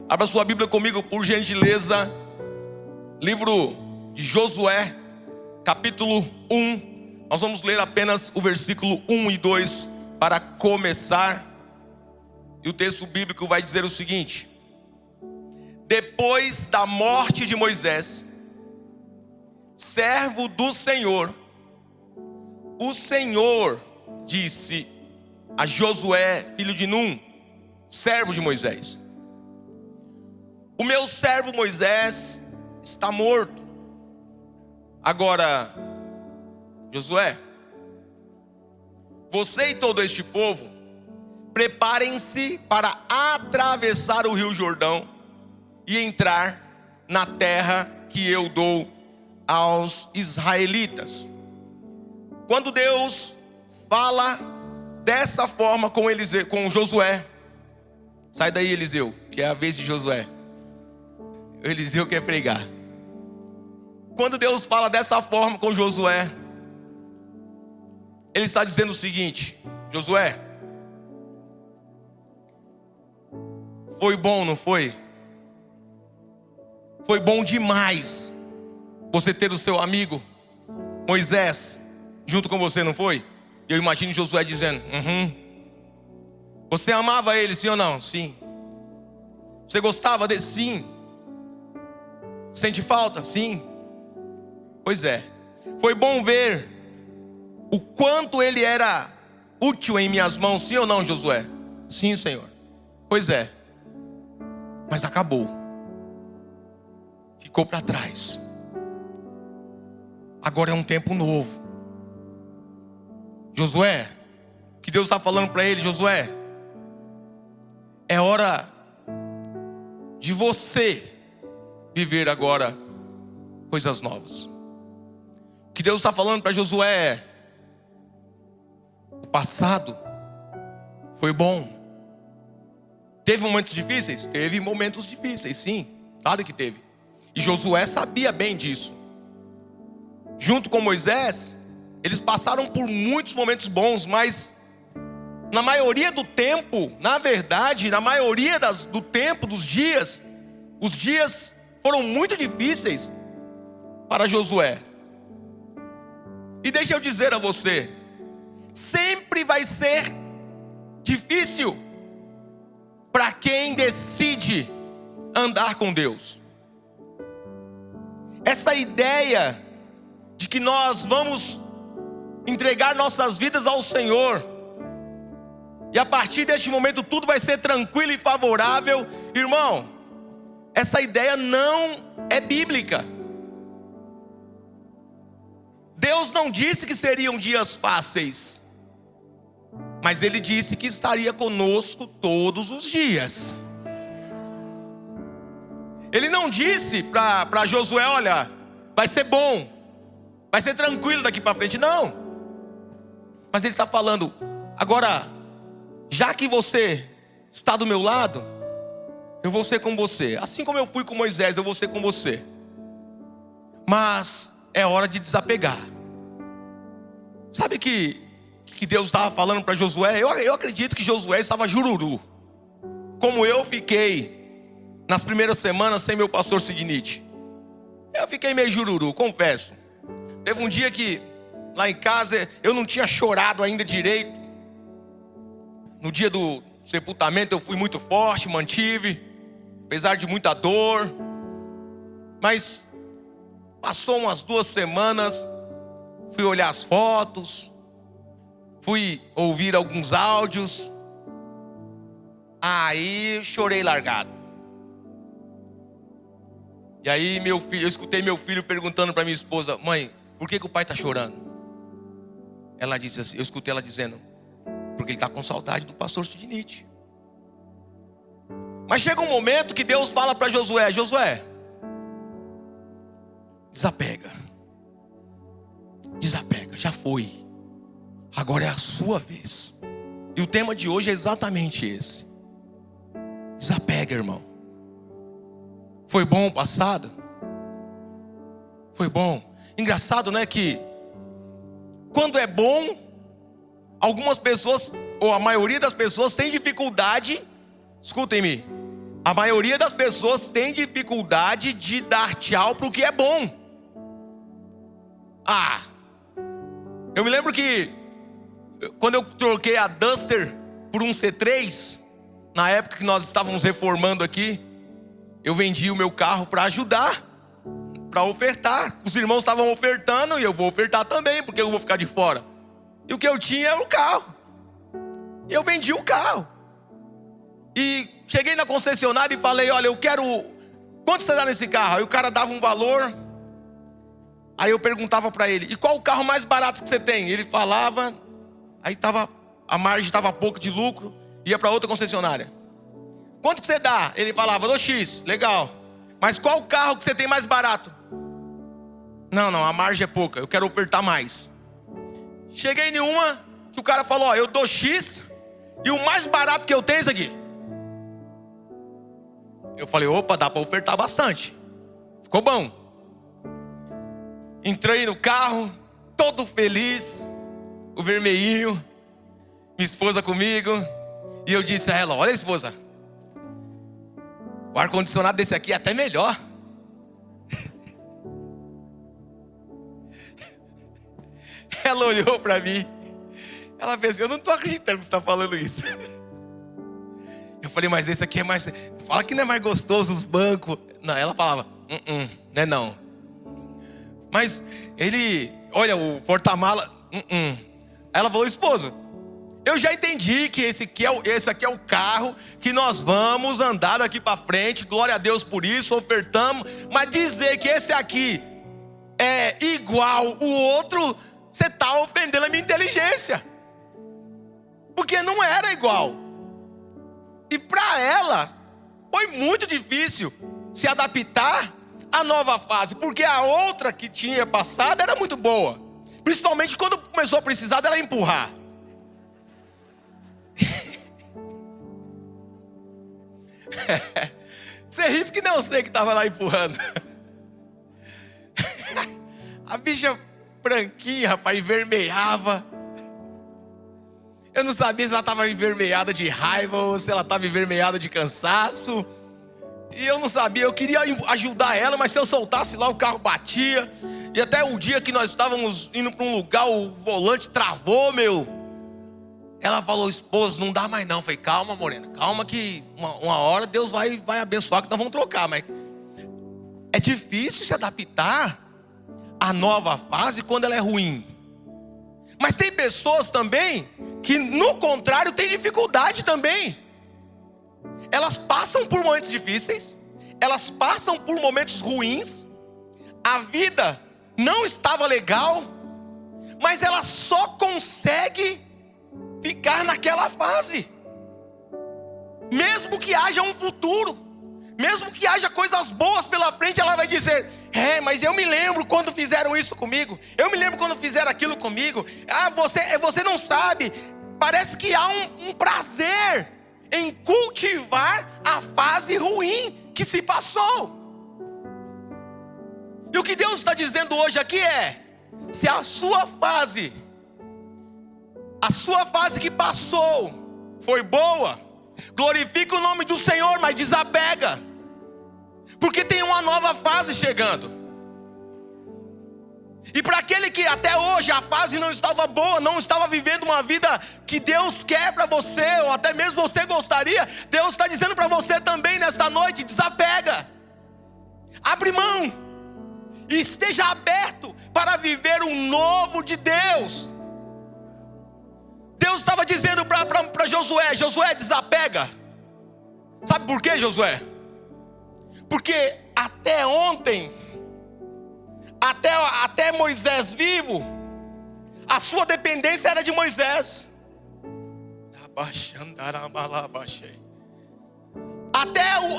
Abra sua Bíblia comigo, por gentileza. Livro de Josué, capítulo 1. Nós vamos ler apenas o versículo 1 e 2 para começar. E o texto bíblico vai dizer o seguinte: depois da morte de Moisés, servo do Senhor, o Senhor disse a Josué, filho de Num, servo de Moisés: o meu servo Moisés está morto. Agora, Josué, você e todo este povo, preparem-se para atravessar o rio Jordão e entrar na terra que eu dou aos israelitas. Quando Deus fala dessa forma com Josué, sai daí, Eliseu, que é a vez de Josué. O Eliseu quer pregar. Quando Deus fala dessa forma com Josué, Ele está dizendo o seguinte: Josué, foi bom, não foi? Foi bom demais você ter o seu amigo Moisés junto com você, não foi? Eu imagino Josué dizendo: Você amava ele, sim ou não? Sim. Você gostava dele? Sim. Sente falta? Sim. Pois é. Foi bom ver o quanto ele era útil em minhas mãos, sim ou não, Josué? Sim, Senhor. Pois é. Mas acabou. Ficou para trás. Agora é um tempo novo. Josué, o que Deus está falando para ele: Josué, é hora de você viver agora coisas novas. O que Deus está falando para Josué é: o passado foi bom. Teve momentos difíceis? Teve momentos difíceis, sim. Claro que teve. E Josué sabia bem disso. Junto com Moisés, eles passaram por muitos momentos bons, mas na maioria do tempo, na verdade, na maioria do tempo, dos dias, os dias foram muito difíceis para Josué. E deixa eu dizer a você, sempre vai ser difícil para quem decide andar com Deus. Essa ideia de que nós vamos entregar nossas vidas ao Senhor e a partir deste momento tudo vai ser tranquilo e favorável, irmão, essa ideia não é bíblica. Deus não disse que seriam dias fáceis, mas Ele disse que estaria conosco todos os dias. Ele não disse para Josué: olha, vai ser bom, vai ser tranquilo daqui para frente. Não. Mas Ele está falando: agora, já que você está do meu lado, eu vou ser com você. Assim como eu fui com Moisés, eu vou ser com você. Mas é hora de desapegar. Sabe que Deus estava falando para Josué? Eu acredito que Josué estava jururu, como eu fiquei nas primeiras semanas sem meu pastor Signite. Eu fiquei meio jururu, confesso. Teve um dia que lá em casa eu não tinha chorado ainda direito. No dia do sepultamento eu fui muito forte, mantive, apesar de muita dor. Mas passou umas 2 semanas, fui olhar as fotos, fui ouvir alguns áudios, aí chorei largado. E aí eu escutei meu filho perguntando para minha esposa: mãe, por que o pai está chorando? Ela disse assim, eu escutei ela dizendo: porque ele está com saudade do pastor Signite. Mas chega um momento que Deus fala para Josué: Josué, desapega, já foi, agora é a sua vez. E o tema de hoje é exatamente esse: desapega, irmão. Foi bom o passado? Foi bom. Engraçado, né, que quando é bom, algumas pessoas, ou a maioria das pessoas, tem dificuldade, escutem-me, A maioria das pessoas tem dificuldade de dar tchau para o que é bom. Eu me lembro que quando eu troquei a Duster por um C3, na época que nós estávamos reformando aqui, eu vendi o meu carro para ajudar, para ofertar. Os irmãos estavam ofertando e eu vou ofertar também, porque eu vou ficar de fora. E o que eu tinha era o carro. Eu vendi o carro. E cheguei na concessionária e falei: olha, eu quero... quanto você dá nesse carro? Aí o cara dava um valor. Aí eu perguntava para ele: e qual o carro mais barato que você tem? Ele falava. Aí a margem estava pouco de lucro. Ia para outra concessionária. Quanto que você dá? Ele falava: dou X. Legal. Mas qual o carro que você tem mais barato? Não, a margem é pouca, eu quero ofertar mais. Cheguei em uma que o cara falou: ó, eu dou X e o mais barato que eu tenho é isso aqui. Eu falei: opa, dá para ofertar bastante. Ficou bom. Entrei no carro, todo feliz, o vermelhinho, minha esposa comigo. E eu disse a ela: olha, esposa, o ar-condicionado desse aqui é até melhor. Ela olhou para mim. Ela pensou: eu não estou acreditando que você está falando isso. Eu falei: mas esse aqui é mais... fala que não é mais gostoso os bancos. Não, ela falava: não é não. Mas ele... olha, o porta-mala... Ela falou: esposa, eu já entendi que esse aqui é o carro que nós vamos andar daqui para frente. Glória a Deus por isso, ofertamos. Mas dizer que esse aqui é igual o outro, você está ofendendo a minha inteligência. Porque não era igual. E para ela foi muito difícil se adaptar à nova fase, porque a outra que tinha passado era muito boa. Principalmente quando começou a precisar dela empurrar. Você ri porque não sei que estava lá empurrando. A bicha branquinha, rapaz, envermelhava. Eu não sabia se ela estava envermelhada de raiva ou se ela estava envermelhada de cansaço. E eu não sabia, eu queria ajudar ela, mas se eu soltasse lá o carro batia. E até o dia que nós estávamos indo para um lugar, o volante travou, meu. Ela falou: esposo, não dá mais não. Eu falei: calma, morena, calma que uma hora Deus vai abençoar, que nós vamos trocar. Mas é difícil se adaptar à nova fase quando ela é ruim. Mas tem pessoas também que, no contrário, têm dificuldade também. Elas passam por momentos difíceis, elas passam por momentos ruins, a vida não estava legal, mas ela só consegue ficar naquela fase. Mesmo que haja um futuro, mesmo que haja coisas boas pela frente, ela vai dizer: mas eu me lembro quando fizeram isso comigo, eu me lembro quando fizeram aquilo comigo. Você não sabe. Parece que há um prazer em cultivar a fase ruim que se passou. E o que Deus está dizendo hoje aqui é: se a sua fase que passou foi boa, glorifica o nome do Senhor, mas desapega, porque tem uma nova fase chegando. E para aquele que até hoje a fase não estava boa, não estava vivendo uma vida que Deus quer para você, ou até mesmo você gostaria, Deus está dizendo para você também nesta noite: desapega, abre mão, e esteja aberto para viver o novo de Deus. Deus estava dizendo para Josué: Josué, desapega. Sabe por quê, Josué? Porque até ontem, até Moisés vivo, a sua dependência era de Moisés.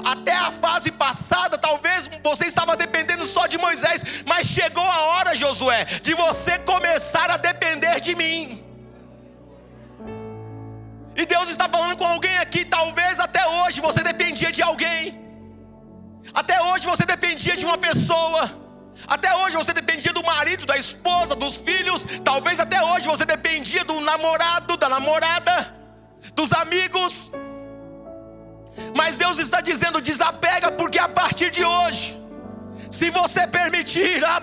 Até a fase passada, talvez você estava dependendo só de Moisés, mas chegou a hora, Josué, de você começar a depender de mim. E Deus está falando com alguém aqui: talvez até hoje você dependia de alguém, até hoje você dependia de uma pessoa, até hoje você dependia do marido, da esposa, dos filhos. Talvez até hoje você dependia do namorado, da namorada, dos amigos. Mas Deus está dizendo: desapega, porque a partir de hoje, se você permitir, eu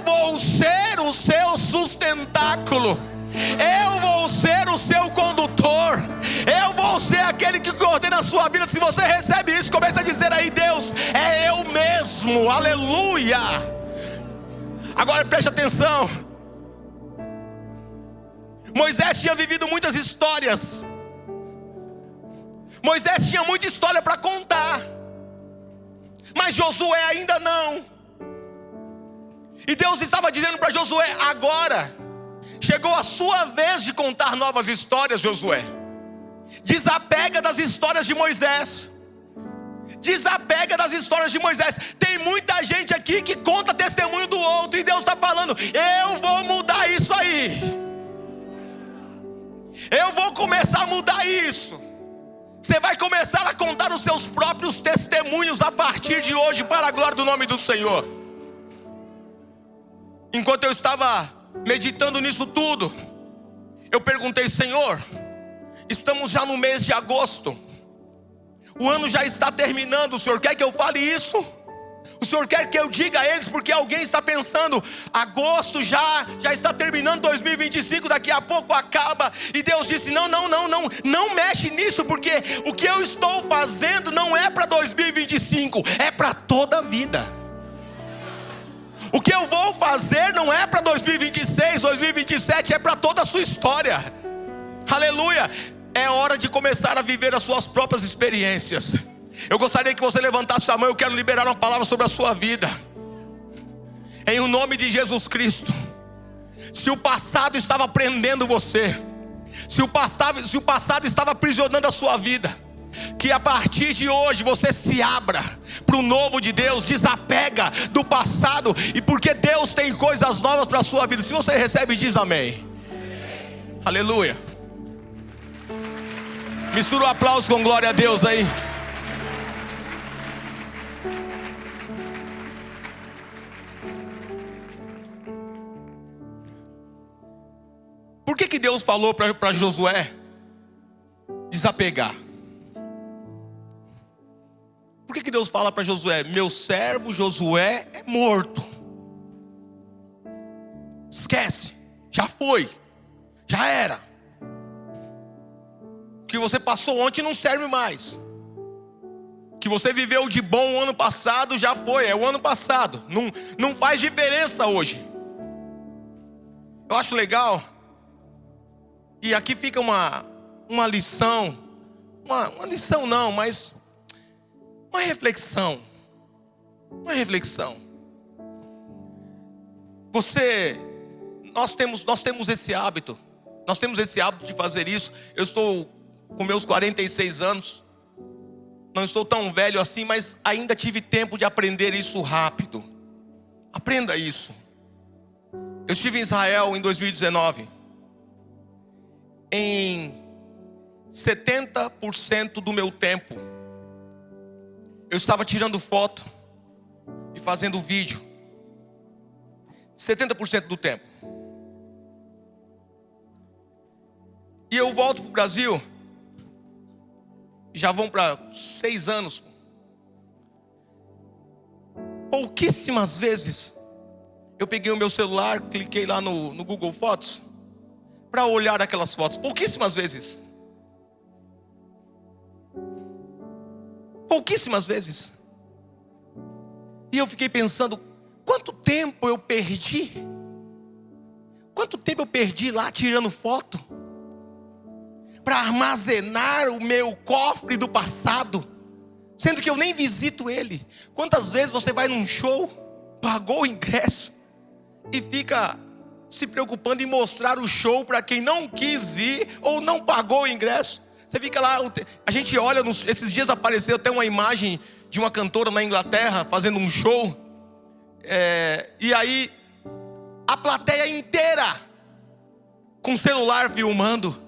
vou ser o seu sustentáculo, eu vou ser o seu condutor, eu vou ser aquele que coordena a sua vida. Se você recebe isso, começa a dizer aí: Deus, é eu mesmo, aleluia. Agora preste atenção. Moisés tinha vivido muitas histórias, Moisés tinha muita história para contar, mas Josué ainda não. E Deus estava dizendo para Josué: agora chegou a sua vez de contar novas histórias, Josué. Desapega das histórias de Moisés. Desapega das histórias de Moisés. Tem muita gente aqui que conta testemunho do outro, e Deus está falando: eu vou mudar isso aí. Eu vou começar a mudar isso. Você vai começar a contar os seus próprios testemunhos a partir de hoje, para a glória do nome do Senhor. Enquanto eu estava meditando nisso tudo, eu perguntei: Senhor, estamos já no mês de agosto, o ano já está terminando, o Senhor quer que eu fale isso? O Senhor quer que eu diga a eles? Porque alguém está pensando: agosto já está terminando, 2025 daqui a pouco acaba. E Deus disse: não mexe nisso, porque o que eu estou fazendo não é para 2025, é para toda a vida. O que eu vou fazer não é para 2026, 2027, é para toda a sua história. Aleluia. É hora de começar a viver as suas próprias experiências. Eu gostaria que você levantasse a mão. Eu quero liberar uma palavra sobre a sua vida, em o nome de Jesus Cristo. Se o passado estava prendendo você, se o passado estava aprisionando a sua vida, que a partir de hoje você se abra para o novo de Deus. Desapega do passado, e porque Deus tem coisas novas para a sua vida. Se você recebe, diz amém. Aleluia. Mistura o aplauso com glória a Deus aí. Por que Deus falou para Josué desapegar? Por que Deus fala para Josué: meu servo Josué é morto? Esquece, já foi, já era. O que você passou ontem não serve mais. O que você viveu de bom o ano passado já foi, é o ano passado. Não faz diferença hoje. Eu acho legal. E aqui fica uma lição. Uma lição não, mas uma reflexão. Uma reflexão. Nós temos esse hábito. Nós temos esse hábito de fazer isso. Eu estou com meus 46 anos. Não estou tão velho assim, mas ainda tive tempo de aprender isso rápido. Aprenda isso. Eu estive em Israel em 2019. Em 70% do meu tempo, eu estava tirando foto e fazendo vídeo. 70% do tempo. E eu volto para o Brasil, já vão para 6 anos. Pouquíssimas vezes eu peguei o meu celular, cliquei lá no Google Fotos para olhar aquelas fotos. Pouquíssimas vezes. Pouquíssimas vezes. E eu fiquei pensando: quanto tempo eu perdi? Quanto tempo eu perdi lá tirando foto para armazenar o meu cofre do passado, sendo que eu nem visito ele. Quantas vezes você vai num show, pagou o ingresso e fica se preocupando em mostrar o show para quem não quis ir ou não pagou o ingresso? Você fica lá, a gente olha, esses dias apareceu até uma imagem de uma cantora na Inglaterra fazendo um show, e aí a plateia inteira com celular filmando.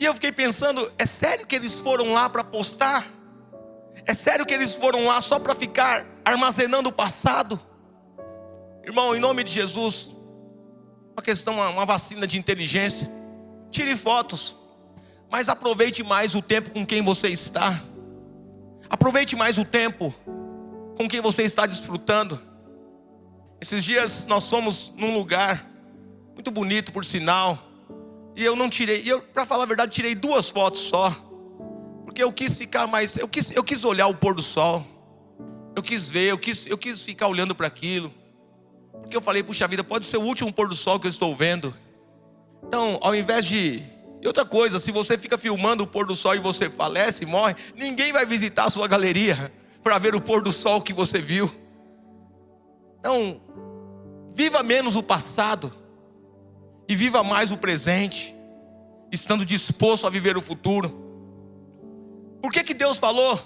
E eu fiquei pensando: é sério que eles foram lá para postar? É sério que eles foram lá só para ficar armazenando o passado? Irmão, em nome de Jesus, uma questão, uma vacina de inteligência. Tire fotos. Mas aproveite mais o tempo com quem você está. Aproveite mais o tempo com quem você está desfrutando. Esses dias nós fomos num lugar muito bonito, por sinal. E eu não tirei, para falar a verdade, tirei 2 fotos só. Porque eu quis ficar mais, eu quis olhar o pôr do sol. Eu quis ver, eu quis ficar olhando para aquilo. Porque eu falei, puxa vida, pode ser o último pôr do sol que eu estou vendo. Então, ao invés de... E outra coisa, se você fica filmando o pôr do sol e você falece, morre, ninguém vai visitar a sua galeria para ver o pôr do sol que você viu. Então, viva menos o passado e viva mais o presente, estando disposto a viver o futuro. Por que Deus falou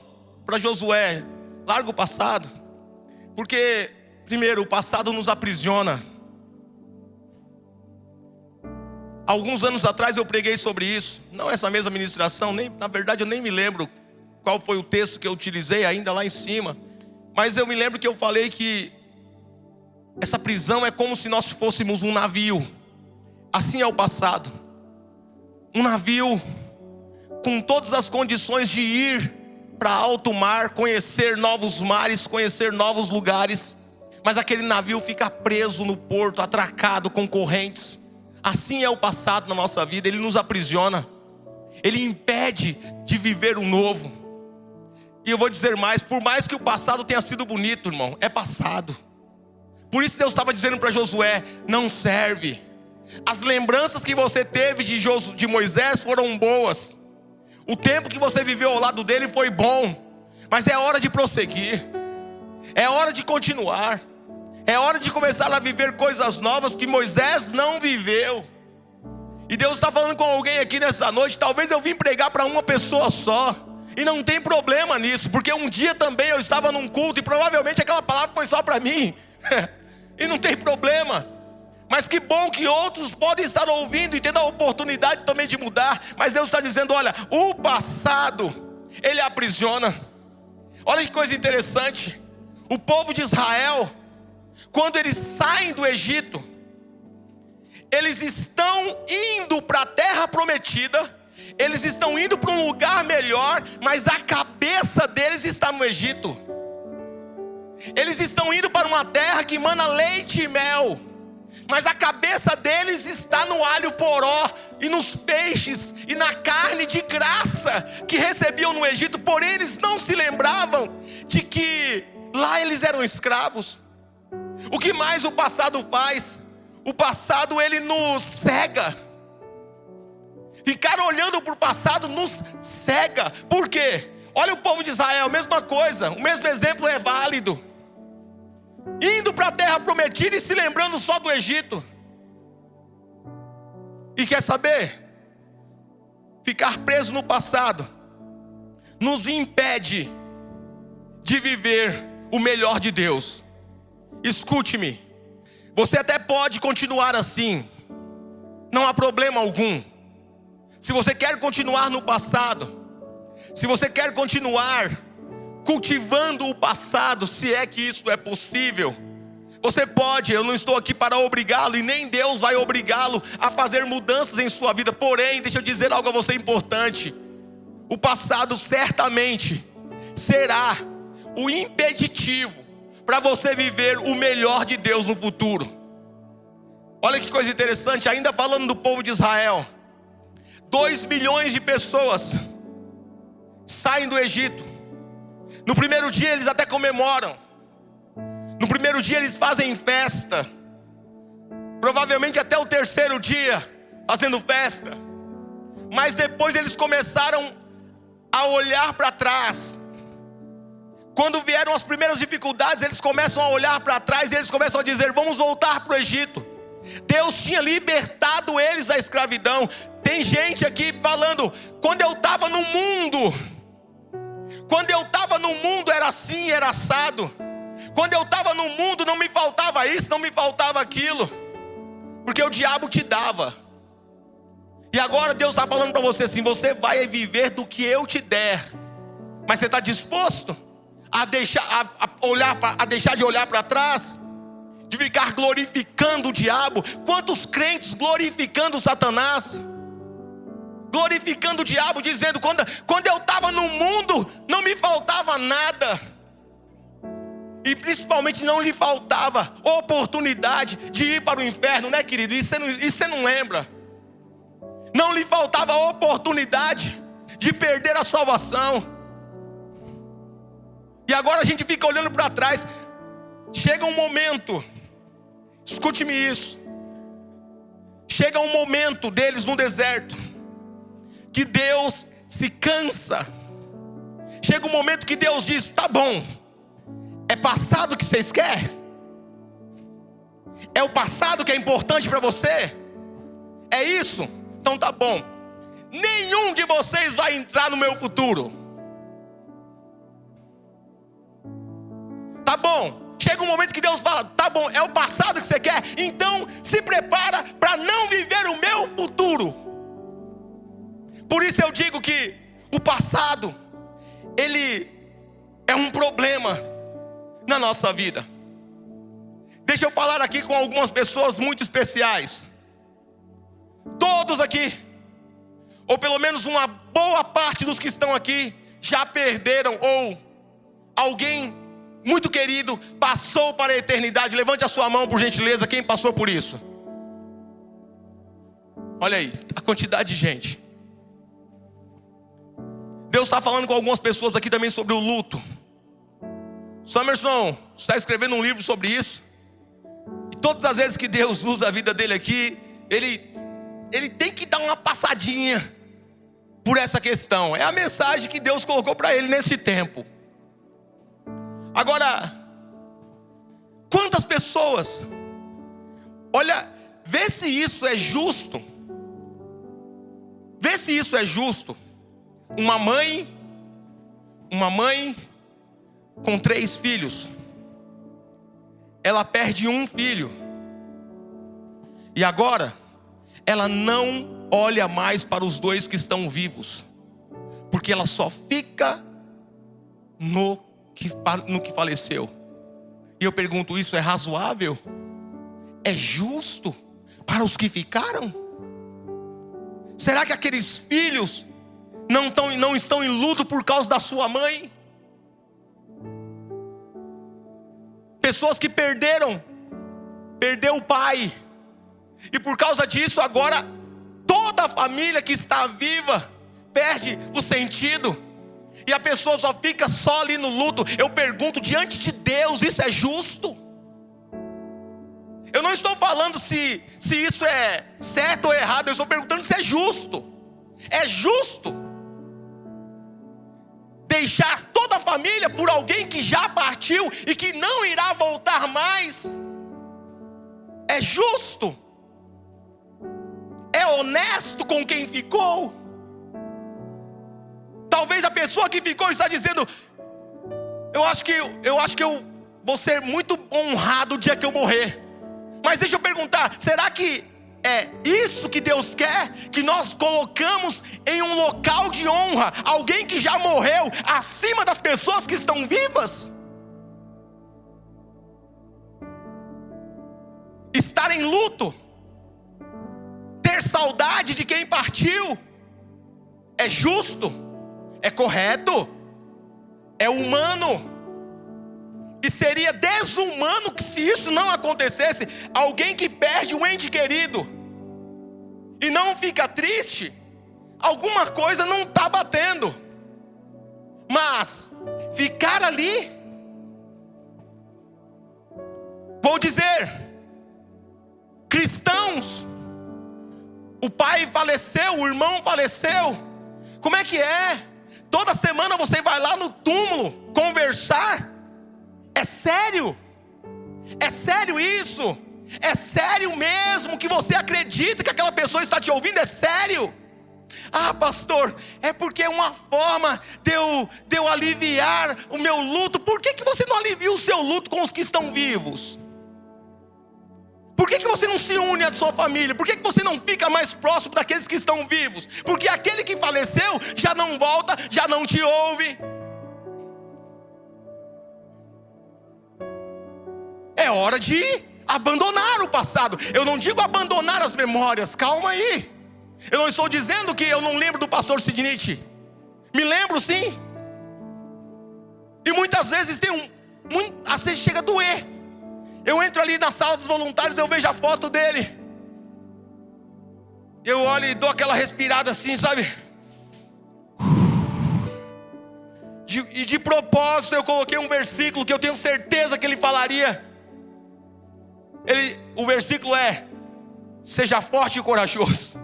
para Josué, larga o passado? Porque, primeiro, o passado nos aprisiona. Alguns anos atrás eu preguei sobre isso. Não essa mesma ministração, na verdade eu nem me lembro qual foi o texto que eu utilizei ainda lá em cima. Mas eu me lembro que eu falei que essa prisão é como se nós fôssemos um navio. Assim é o passado. Um navio com todas as condições de ir para alto mar, conhecer novos mares, conhecer novos lugares. Mas aquele navio fica preso no porto, atracado com correntes. Assim é o passado na nossa vida, ele nos aprisiona. Ele impede de viver o novo. E eu vou dizer mais, por mais que o passado tenha sido bonito, irmão, é passado. Por isso Deus estava dizendo para Josué, não serve. As lembranças que você teve de Moisés foram boas. O tempo que você viveu ao lado dele foi bom. Mas é hora de prosseguir. É hora de continuar. É hora de começar a viver coisas novas que Moisés não viveu. E Deus está falando com alguém aqui nessa noite. Talvez eu vim pregar para uma pessoa só. E não tem problema nisso. Porque um dia também eu estava num culto e provavelmente aquela palavra foi só para mim. E não tem problema. Mas que bom que outros podem estar ouvindo e tendo a oportunidade também de mudar. Mas Deus está dizendo, olha, o passado, ele aprisiona. Olha que coisa interessante. O povo de Israel, quando eles saem do Egito, eles estão indo para a terra prometida, eles estão indo para um lugar melhor, mas a cabeça deles está no Egito. Eles estão indo para uma terra que emana leite e mel, mas a cabeça deles está no alho poró, e nos peixes, e na carne de graça, que recebiam no Egito. Porém eles não se lembravam de que lá eles eram escravos. O que mais o passado faz? O passado ele nos cega. Ficar olhando para o passado nos cega. Por quê? Olha o povo de Israel, mesma coisa. O mesmo exemplo é válido. Indo para a terra prometida e se lembrando só do Egito. E quer saber? Ficar preso no passado nos impede de viver o melhor de Deus. Escute-me, você até pode continuar assim, não há problema algum. Se você quer continuar no passado, se você quer continuar cultivando o passado, se é que isso é possível, você pode. Eu não estou aqui para obrigá-lo, e nem Deus vai obrigá-lo a fazer mudanças em sua vida. Porém, deixa eu dizer algo a você importante. O passado certamente será o impeditivo para você viver o melhor de Deus no futuro. Olha que coisa interessante, ainda falando do povo de Israel. 2 milhões de pessoas saem do Egito. No primeiro dia eles até comemoram. No primeiro dia eles fazem festa. Provavelmente até o 3º dia fazendo festa. Mas depois eles começaram a olhar para trás. Quando vieram as primeiras dificuldades, eles começam a olhar para trás e eles começam a dizer, vamos voltar para o Egito. Deus tinha libertado eles da escravidão. Tem gente aqui falando, quando eu estava no mundo, era assim, era assado. Quando eu estava no mundo não me faltava isso, não me faltava aquilo. Porque o diabo te dava. E agora Deus está falando para você assim, você vai viver do que eu te der. Mas você está disposto a deixar de olhar para trás? De ficar glorificando o diabo? Quantos crentes glorificando Satanás? glorificando o diabo, dizendo: quando eu estava no mundo, não me faltava nada. E principalmente não lhe faltava oportunidade de ir para o inferno, né, querido? Isso você não lembra. Não lhe faltava oportunidade de perder a salvação. E agora a gente fica olhando para trás. Chega um momento, escute-me isso. Chega um momento deles no deserto, que Deus se cansa. Chega um momento que Deus diz: tá bom, é passado que vocês querem? É o passado que é importante para você? É isso? Então tá bom. Nenhum de vocês vai entrar no meu futuro. Tá bom. Chega um momento que Deus fala: tá bom, é o passado que você quer? Então se prepara para não viver o meu futuro. Por isso eu digo que o passado, ele é um problema na nossa vida. Deixa eu falar aqui com algumas pessoas muito especiais. Todos aqui, ou pelo menos uma boa parte dos que estão aqui, já perderam, ou alguém muito querido passou para a eternidade. Levante a sua mão, por gentileza, quem passou por isso. Olha aí, a quantidade de gente. Deus está falando com algumas pessoas aqui também sobre o luto. Summerson está escrevendo um livro sobre isso. E todas as vezes que Deus usa a vida dele aqui, ele tem que dar uma passadinha por essa questão. É a mensagem que Deus colocou para ele nesse tempo. Agora, quantas pessoas, olha, vê se isso é justo. Vê se isso é justo. Uma mãe com 3 filhos, ela perde um filho, e agora ela não olha mais para os 2 que estão vivos, porque ela só fica no que faleceu. E eu pergunto: isso é razoável? É justo para os que ficaram? Será que aqueles filhos não estão em luto por causa da sua mãe? Pessoas que perdeu o pai, e por causa disso agora toda a família que está viva perde o sentido, e a pessoa só fica só ali no luto. Eu pergunto, diante de Deus, isso é justo? Eu não estou falando se isso é certo ou errado, eu estou perguntando se é justo. É justo deixar toda a família por alguém que já partiu e que não irá voltar mais? É justo? É honesto com quem ficou? Talvez a pessoa que ficou está dizendo: eu acho que eu vou ser muito honrado o dia que eu morrer. Mas deixa eu perguntar, será que é isso que Deus quer? Que nós colocamos em um local de honra alguém que já morreu acima das pessoas que estão vivas? Estar em luto, ter saudade de quem partiu, é justo? É correto? É humano? E seria desumano que, se isso não acontecesse, alguém que perde um ente querido e não fica triste, alguma coisa não está batendo. Mas ficar ali, vou dizer, cristãos, o pai faleceu, o irmão faleceu, como é que é? Toda semana você vai lá no túmulo conversar? É sério? É sério isso? É sério mesmo que você acredita que aquela pessoa está te ouvindo? É sério? Ah, pastor, é porque é uma forma de eu aliviar o meu luto. Por que você não alivia o seu luto com os que estão vivos? Por que você não se une à sua família? Por que você não fica mais próximo daqueles que estão vivos? Porque aquele que faleceu já não volta, já não te ouve. É hora de abandonar o passado. Eu não digo abandonar as memórias, calma aí. Eu não estou dizendo que eu não lembro do pastor Sidney. Me lembro sim. E muitas vezes às vezes chega a doer. Eu entro ali na sala dos voluntários, eu vejo a foto dele. Eu olho e dou aquela respirada assim, sabe? E de propósito eu coloquei um versículo que eu tenho certeza que ele falaria. O versículo é: seja forte e corajoso.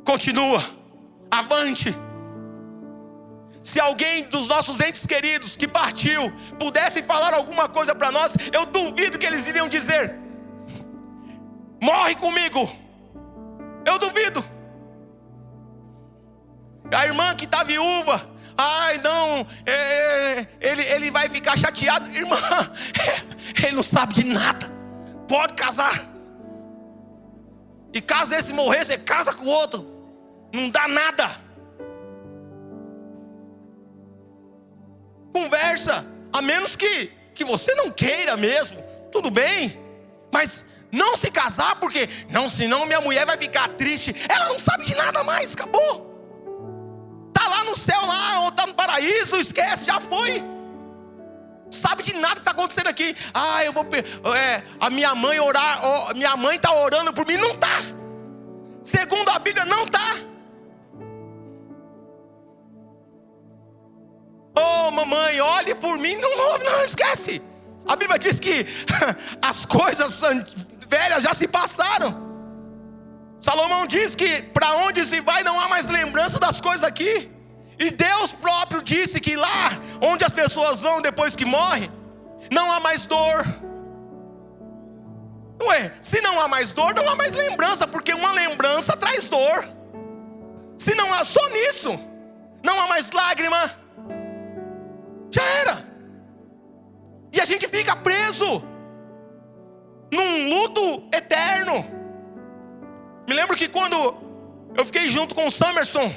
Continua, avante. Se alguém dos nossos entes queridos que partiu pudesse falar alguma coisa para nós, eu duvido que eles iriam dizer: morre comigo. Eu duvido. A irmã que está viúva, ai não, ele vai ficar chateado. Irmã, ele não sabe de nada. Pode casar. E caso esse morrer, você casa com o outro. Não dá nada. Conversa. A menos que você não queira mesmo. Tudo bem. Mas não se casar porque, não, senão minha mulher vai ficar triste. Ela não sabe de nada mais, acabou. Tá lá no céu, lá, ou tá no paraíso, esquece, já foi. Sabe de nada que está acontecendo aqui. Ah, eu vou... a minha mãe orar, minha mãe está orando por mim. Não está. Segundo a Bíblia, não está. Oh, mamãe, olhe por mim. Não, esquece. A Bíblia diz que as coisas velhas já se passaram. Salomão diz que para onde se vai não há mais lembrança das coisas aqui. E Deus próprio disse que lá onde as pessoas vão depois que morrem, não há mais dor. Ué, se não há mais dor, não há mais lembrança, porque uma lembrança traz dor. Se não há só nisso, não há mais lágrima, já era. E a gente fica preso num luto eterno. Me lembro que quando eu fiquei junto com o Samerson,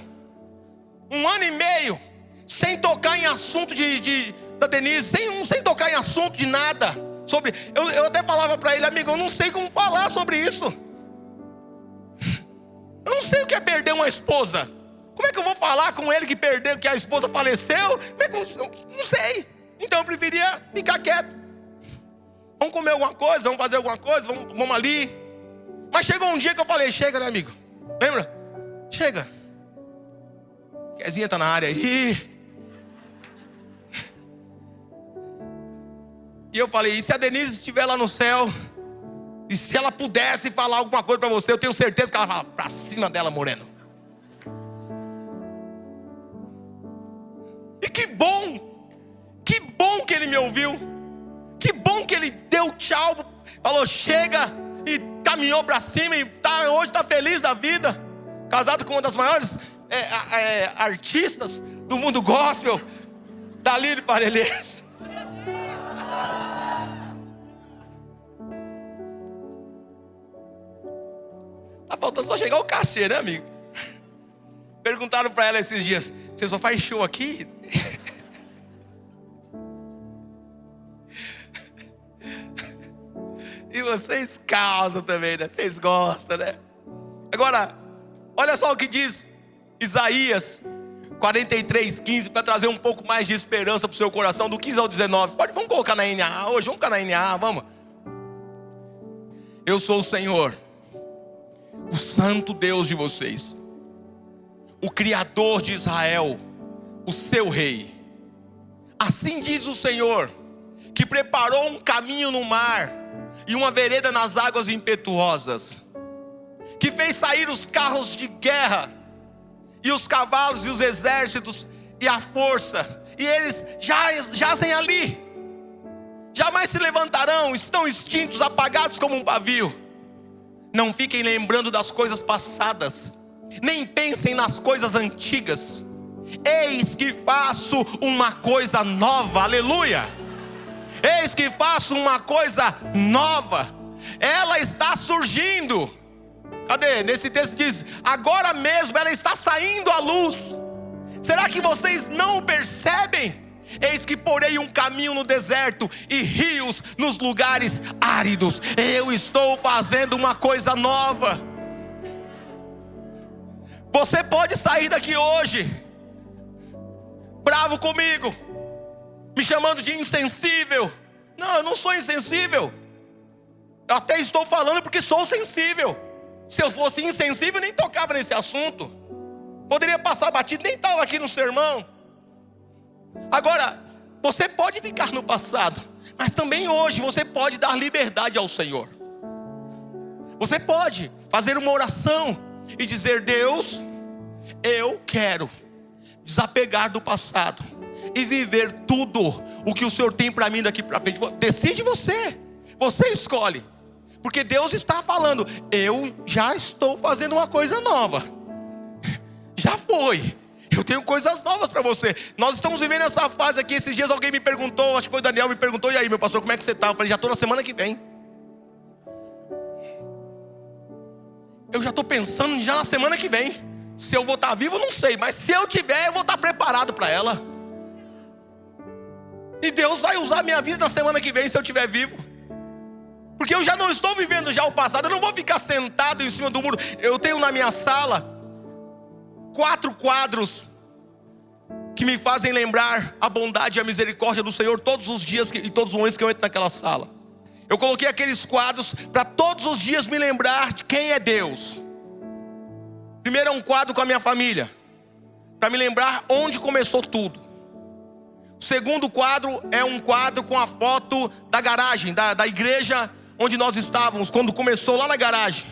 1 ano e meio, sem tocar em assunto da Denise, sem tocar em assunto de nada. Eu até falava para ele: amigo, eu não sei como falar sobre isso. Eu não sei o que é perder uma esposa. Como é que eu vou falar com ele que a esposa faleceu? Não sei. Então eu preferia ficar quieto. Vamos comer alguma coisa, vamos fazer alguma coisa, vamos ali. Mas chegou um dia que eu falei: chega, né, amigo? Lembra? Chega. Quezinha tá na área aí. E eu falei: e se a Denise estiver lá no céu, e se ela pudesse falar alguma coisa para você, eu tenho certeza que ela fala: pra cima dela, moreno. E que bom que ele me ouviu. Que bom que ele deu tchau, falou chega, e caminhou para cima, e hoje está feliz da vida. Casado com uma das maiores artistas do mundo gospel, Dalírio Parelheiros. Tá faltando só chegar o cachê, né, amigo? Perguntaram para ela esses dias: você só faz show aqui? E vocês causam também, né? Vocês gostam, né? Agora, olha só o que diz Isaías 43:15, para trazer um pouco mais de esperança para o seu coração, do 15 ao 19. Vamos colocar na NAA hoje, vamos ficar na NAA, vamos. Eu sou o Senhor, o santo Deus de vocês, o Criador de Israel, o seu rei. Assim diz o Senhor, que preparou um caminho no mar e uma vereda nas águas impetuosas, que fez sair os carros de guerra, e os cavalos e os exércitos e a força, e eles jazem ali, jamais se levantarão, estão extintos, apagados como um pavio. Não fiquem lembrando das coisas passadas, nem pensem nas coisas antigas. Eis que faço uma coisa nova, aleluia. Eis que faço uma coisa nova, ela está surgindo. Cadê? Nesse texto diz: agora mesmo ela está saindo à luz. Será que vocês não o percebem? Eis que porei um caminho no deserto e rios nos lugares áridos. Eu estou fazendo uma coisa nova. Você pode sair daqui hoje bravo comigo, me chamando de insensível. Não, eu não sou insensível. Eu até estou falando porque sou sensível. Se eu fosse insensível, nem tocava nesse assunto. Poderia passar batido, nem estava aqui no sermão. Agora, você pode ficar no passado, mas também hoje você pode dar liberdade ao Senhor. Você pode fazer uma oração e dizer: Deus, eu quero desapegar do passado e viver tudo o que o Senhor tem para mim daqui para frente. Decide você. Você escolhe. Porque Deus está falando: eu já estou fazendo uma coisa nova. Já foi. Eu tenho coisas novas para você. Nós estamos vivendo essa fase aqui. Esses dias alguém me perguntou, acho que foi o Daniel, me perguntou: e aí, meu pastor, como é que você está? Eu falei: já estou na semana que vem. Eu já estou pensando já na semana que vem. Se eu vou estar vivo, não sei. Mas se eu tiver, eu vou estar preparado para ela. E Deus vai usar a minha vida na semana que vem, se eu estiver vivo. Porque eu já não estou vivendo já o passado. Eu não vou ficar sentado em cima do muro. Eu tenho na minha sala 4 quadros que me fazem lembrar a bondade e a misericórdia do Senhor todos os dias e todos os momentos que eu entro naquela sala. Eu coloquei aqueles quadros para todos os dias me lembrar de quem é Deus. Primeiro é um quadro com a minha família, para me lembrar onde começou tudo. O segundo quadro é um quadro com a foto da garagem, da igreja onde nós estávamos, quando começou lá na garagem.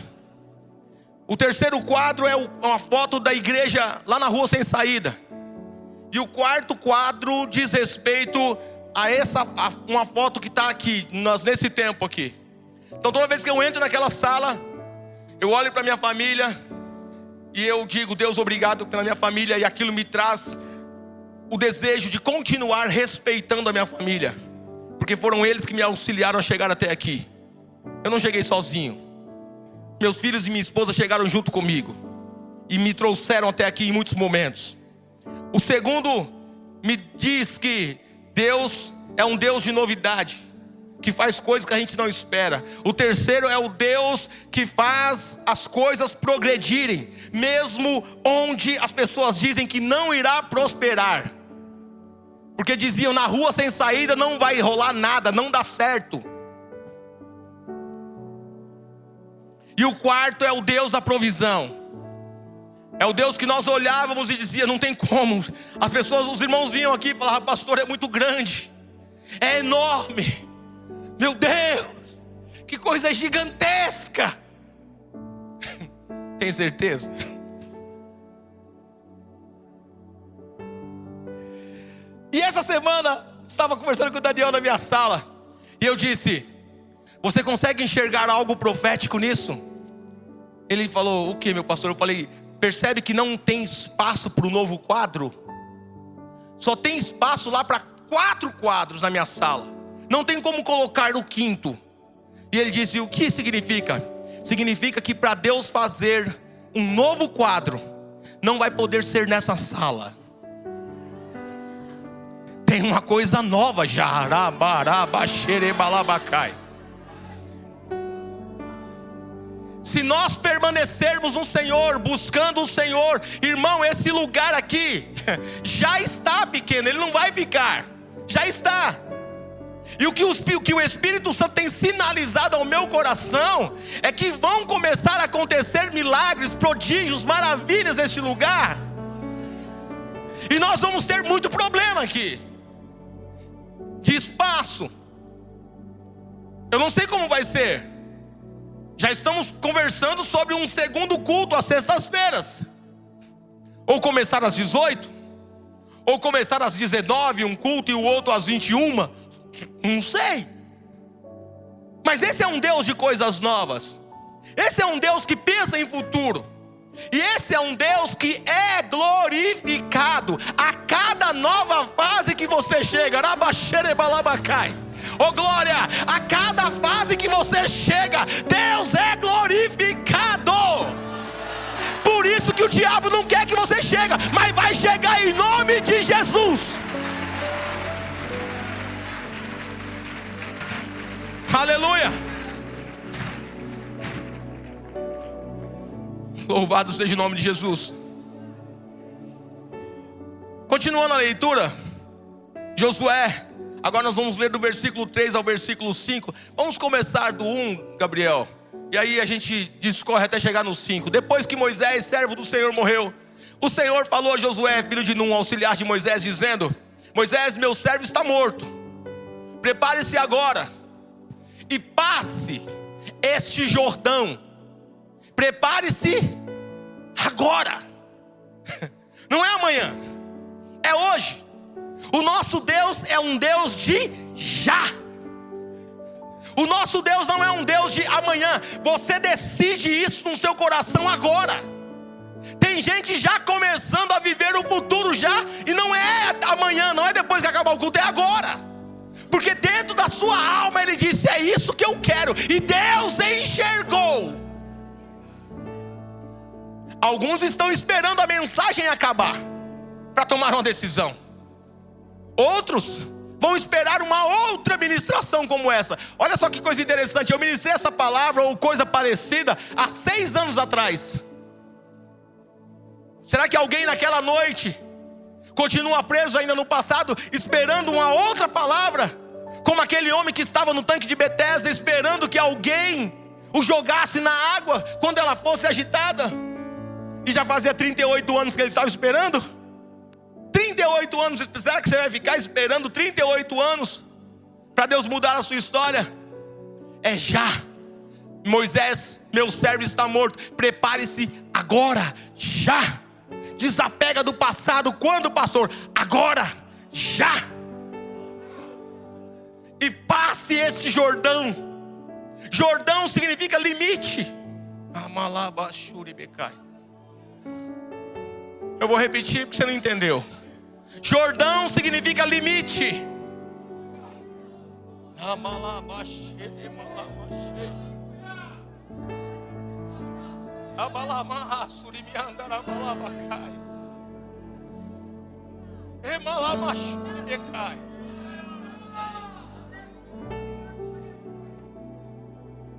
O terceiro quadro é uma foto da igreja lá na rua sem saída. E o quarto quadro diz respeito a uma foto que está aqui, nesse tempo aqui. Então toda vez que eu entro naquela sala, eu olho para minha família e eu digo: Deus, obrigado pela minha família. E aquilo me traz o desejo de continuar respeitando a minha família, porque foram eles que me auxiliaram a chegar até aqui. Eu não cheguei sozinho. Meus filhos e minha esposa chegaram junto comigo e me trouxeram até aqui em muitos momentos. O segundo me diz que Deus é um Deus de novidade, que faz coisas que a gente não espera. O terceiro é o Deus que faz as coisas progredirem, mesmo onde as pessoas dizem que não irá prosperar. Porque diziam: na rua sem saída não vai rolar nada, não dá certo. E o quarto é o Deus da provisão. É o Deus que nós olhávamos e dizia: não tem como. As pessoas, os irmãos vinham aqui e falavam: pastor, é muito grande, é enorme. Meu Deus, que coisa gigantesca. Tem certeza? E essa semana, estava conversando com o Daniel na minha sala, e eu disse: você consegue enxergar algo profético nisso? Ele falou: o que, meu pastor? Eu falei: percebe que não tem espaço para o novo quadro? Só tem espaço lá para 4 quadros na minha sala. Não tem como colocar o quinto. E ele disse: o que significa? Significa que para Deus fazer um novo quadro, não vai poder ser nessa sala. Tem uma coisa nova já. Se nós permanecermos no Senhor, buscando o Senhor, irmão, esse lugar aqui já está pequeno, ele não vai ficar, já está. E o que o Espírito Santo tem sinalizado ao meu coração é que vão começar a acontecer milagres, prodígios, maravilhas neste lugar. E nós vamos ter muito problema aqui de espaço. Eu não sei como vai ser. Já estamos conversando sobre um segundo culto às sextas-feiras. Ou começar às 18, ou começar às 19, um culto e o outro às 21. Não sei. Mas esse é um Deus de coisas novas. Esse é um Deus que pensa em futuro. E esse é um Deus que é glorificado a cada nova fase que você chega. Oh glória, a cada fase que você chega, Deus é glorificado. Por isso que o diabo não quer que você chegue, mas vai chegar em nome de Jesus. Aleluia. Louvado seja o nome de Jesus. Continuando a leitura, Josué, agora nós vamos ler do versículo 3 ao versículo 5. Vamos começar do 1, Gabriel, e aí a gente discorre até chegar no 5. Depois que Moisés, servo do Senhor, morreu, o Senhor falou a Josué, filho de Num, auxiliar de Moisés, dizendo: Moisés, meu servo, está morto. Prepare-se agora e passe este Jordão. Prepare-se agora. Não é amanhã, é hoje. O nosso Deus é um Deus de já. O nosso Deus não é um Deus de amanhã. Você decide isso no seu coração agora. Tem gente já começando a viver o futuro já, e não é amanhã, não é depois que acabar o culto, é agora. Porque dentro da sua alma ele disse: é isso que eu quero. E Deus enxergou. Alguns estão esperando a mensagem acabar para tomar uma decisão. Outros vão esperar uma outra ministração como essa. Olha só que coisa interessante. Eu ministrei essa palavra ou coisa parecida há 6 anos atrás. Será que alguém naquela noite continua preso ainda no passado, esperando uma outra palavra? Como aquele homem que estava no tanque de Betesda, esperando que alguém o jogasse na água quando ela fosse agitada. E já fazia 38 anos que ele estava esperando. 38 anos, será que você vai ficar esperando 38 anos para Deus mudar a sua história? É já. Moisés, meu servo, está morto. Prepare-se agora, já. Desapega do passado. Quando, pastor? Agora, já. E passe este Jordão. Jordão significa limite. Eu vou repetir porque você não entendeu. Jordão significa limite.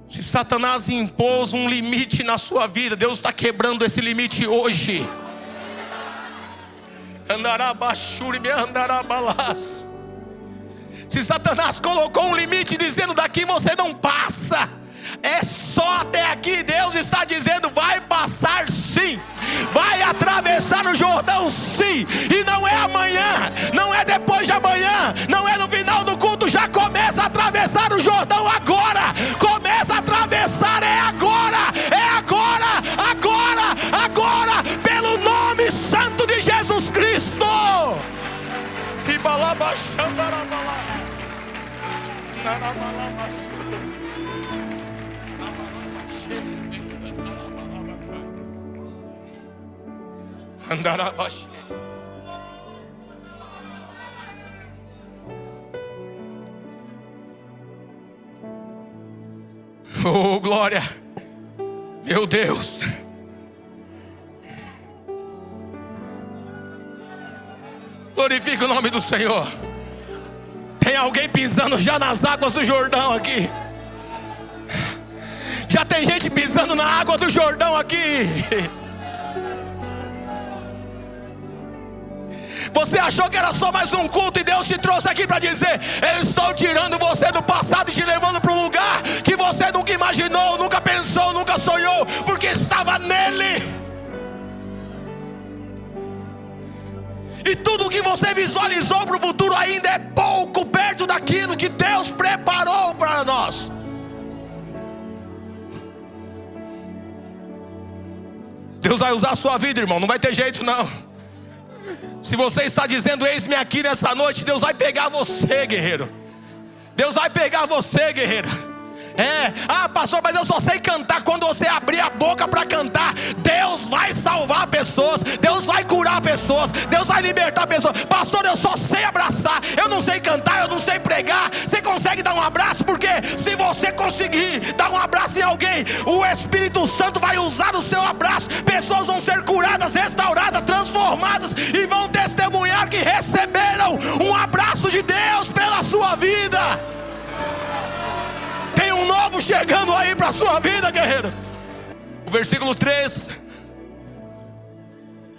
Se Satanás impôs um limite na sua vida, Deus está quebrando esse limite hoje. Se Satanás colocou um limite dizendo: daqui você não passa, é só até aqui, Deus está dizendo: vai passar sim, vai atravessar o Jordão sim. E não é amanhã, não é depois de amanhã, não é no final do culto. Já começa a atravessar o Jordão agora. Começa a atravessar, é agora, é agora, agora, agora, pelo nome santo de Jesus Cristo. Oh, glória, meu Deus. Glorifica o nome do Senhor. Tem alguém pisando já nas águas do Jordão aqui. Já tem gente pisando na água do Jordão aqui. Você achou que era só mais um culto e Deus te trouxe aqui para dizer: eu estou tirando você do passado e te levando para um lugar que você nunca imaginou, nunca pensou, nunca sonhou, porque estava nele. E tudo que você visualizou para o futuro ainda é pouco perto daquilo que Deus preparou para nós. Deus vai usar a sua vida, irmão, não vai ter jeito não. Se você está dizendo: eis-me aqui nessa noite, Deus vai pegar você, guerreiro. Deus vai pegar você, guerreira. Pastor, mas eu só sei cantar. Quando você abrir a boca para cantar, Deus vai salvar pessoas, Deus vai curar pessoas, Deus vai libertar pessoas. Pastor, eu só sei abraçar, eu não sei cantar, eu não sei pregar. Você consegue dar um abraço? Porque se você conseguir dar um abraço em alguém, o Espírito Santo vai usar o seu abraço. Pessoas vão ser curadas, restauradas, transformadas, e vão testemunhar que receberam um abraço de Deus pela sua vida. Tem um novo chegando aí para a sua vida, guerreiro. O versículo 3.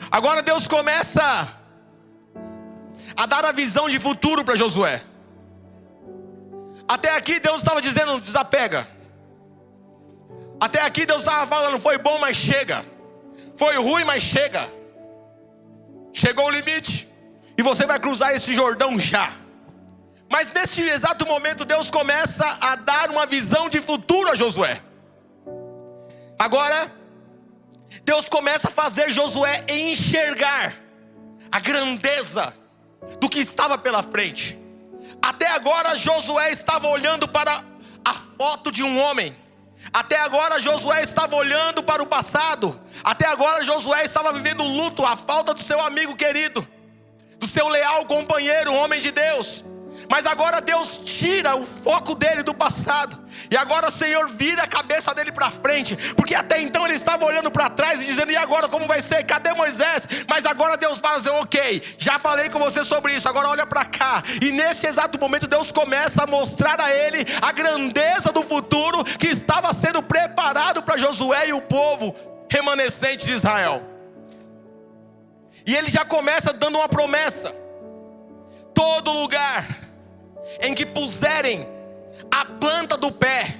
Agora Deus começa a dar a visão de futuro para Josué. Até aqui Deus estava dizendo: desapega. Até aqui Deus estava falando: foi bom, mas chega. Foi ruim, mas chega. Chegou o limite, e você vai cruzar esse Jordão já. Mas nesse exato momento Deus começa a dar uma visão de futuro a Josué. Agora Deus começa a fazer Josué enxergar a grandeza do que estava pela frente. Até agora Josué estava olhando para a foto de um homem. Até agora Josué estava olhando para o passado. Até agora Josué estava vivendo o luto, a falta do seu amigo querido, do seu leal companheiro, homem de Deus. Mas agora Deus tira o foco dele do passado, e agora o Senhor vira a cabeça dele para frente. Porque até então ele estava olhando para trás e dizendo: e agora como vai ser? Cadê Moisés? Mas agora Deus fala assim: ok, já falei com você sobre isso, agora olha para cá. E nesse exato momento Deus começa a mostrar a ele a grandeza do futuro que estava sendo preparado para Josué e o povo remanescente de Israel. E ele já começa dando uma promessa: todo lugar em que puserem a planta do pé,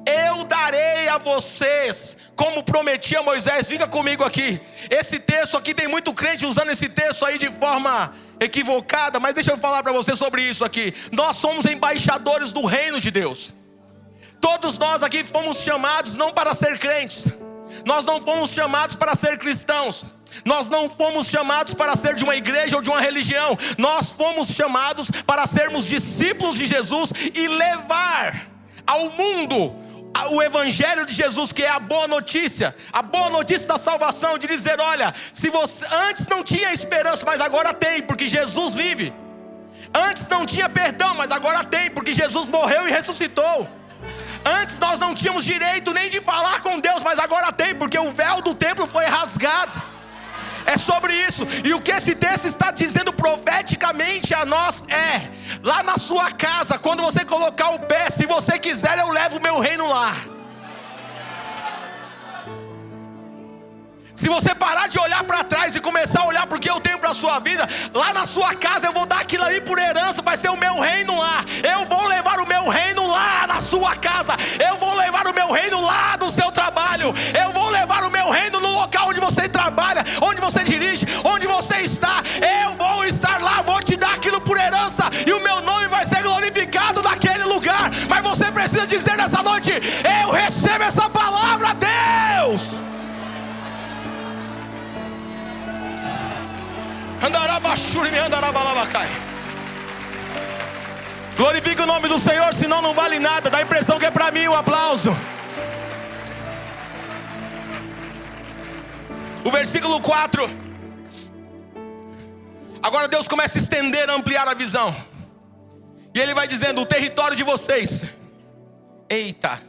eu darei a vocês, como prometi a Moisés. Fica comigo aqui. Esse texto aqui, tem muito crente usando esse texto aí de forma equivocada, mas deixa eu falar para você sobre isso aqui. Nós somos embaixadores do reino de Deus. Todos nós aqui fomos chamados não para ser crentes. Nós não fomos chamados para ser cristãos. Nós não fomos chamados para ser de uma igreja ou de uma religião. Nós fomos chamados para sermos discípulos de Jesus e levar ao mundo o evangelho de Jesus, que é a boa notícia da salvação, de dizer: olha, se você antes não tinha esperança, mas agora tem, porque Jesus vive. Antes não tinha perdão, mas agora tem, porque Jesus morreu e ressuscitou. Antes nós não tínhamos direito nem de falar com Deus, mas agora tem, porque o véu do templo foi rasgado. É sobre isso. E o que esse texto está dizendo profeticamente a nós é: lá na sua casa, quando você colocar o pé, se você quiser, eu levo o meu reino lá. Se você parar de olhar para trás e começar a olhar porque eu tenho para a sua vida, lá na sua casa eu vou dar aquilo aí por herança, vai ser o meu reino lá. Eu vou levar o meu reino lá na sua casa. Eu vou levar o meu reino lá no seu trabalho. Eu vou levar o meu reino no local onde você trabalha, onde você dirige, onde você está. Eu vou estar lá, vou te dar aquilo por herança, e o meu nome vai ser glorificado naquele lugar. Mas você precisa dizer nessa noite: eu recebo essa palavra, Deus. Glorifique o nome do Senhor, senão não vale nada. Dá a impressão que é para mim o aplauso. O versículo 4. Agora Deus começa a estender, a ampliar a visão. E Ele vai dizendo: o território de vocês. Eita,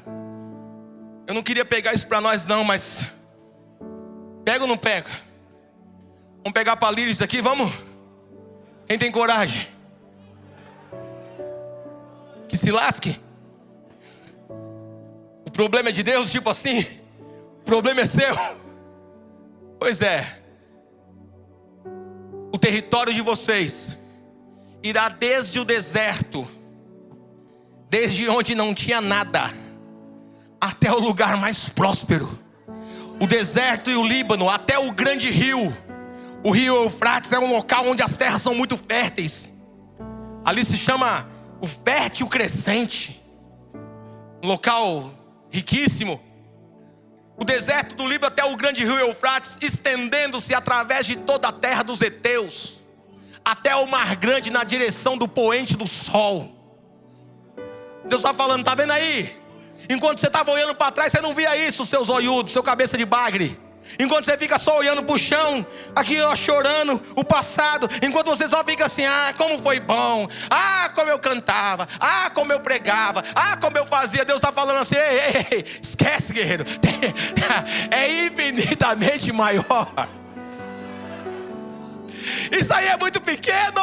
eu não queria pegar isso para nós não, mas pega ou não pega? Vamos pegar para Líris aqui, vamos? Quem tem coragem? Que se lasque. O problema é de Deus, tipo assim. O problema é seu. Pois é. O território de vocês irá desde o deserto, desde onde não tinha nada, até o lugar mais próspero. O deserto e o Líbano, até o grande rio. O rio Eufrates é um local onde as terras são muito férteis. Ali se chama o fértil crescente. Um local riquíssimo. O deserto do Líbano até o grande rio Eufrates, estendendo-se através de toda a terra dos heteus, até o mar grande na direção do poente do sol. Deus está falando: tá vendo aí? Enquanto você estava olhando para trás, você não via isso, seu zoiudo, seu cabeça de bagre. Enquanto você fica só olhando para o chão, aqui ó, chorando o passado, enquanto você só fica assim: ah, como foi bom, ah, como eu cantava, ah, como eu pregava, ah, como eu fazia. Deus está falando assim: ei, esquece, guerreiro, é infinitamente maior. Isso aí é muito pequeno.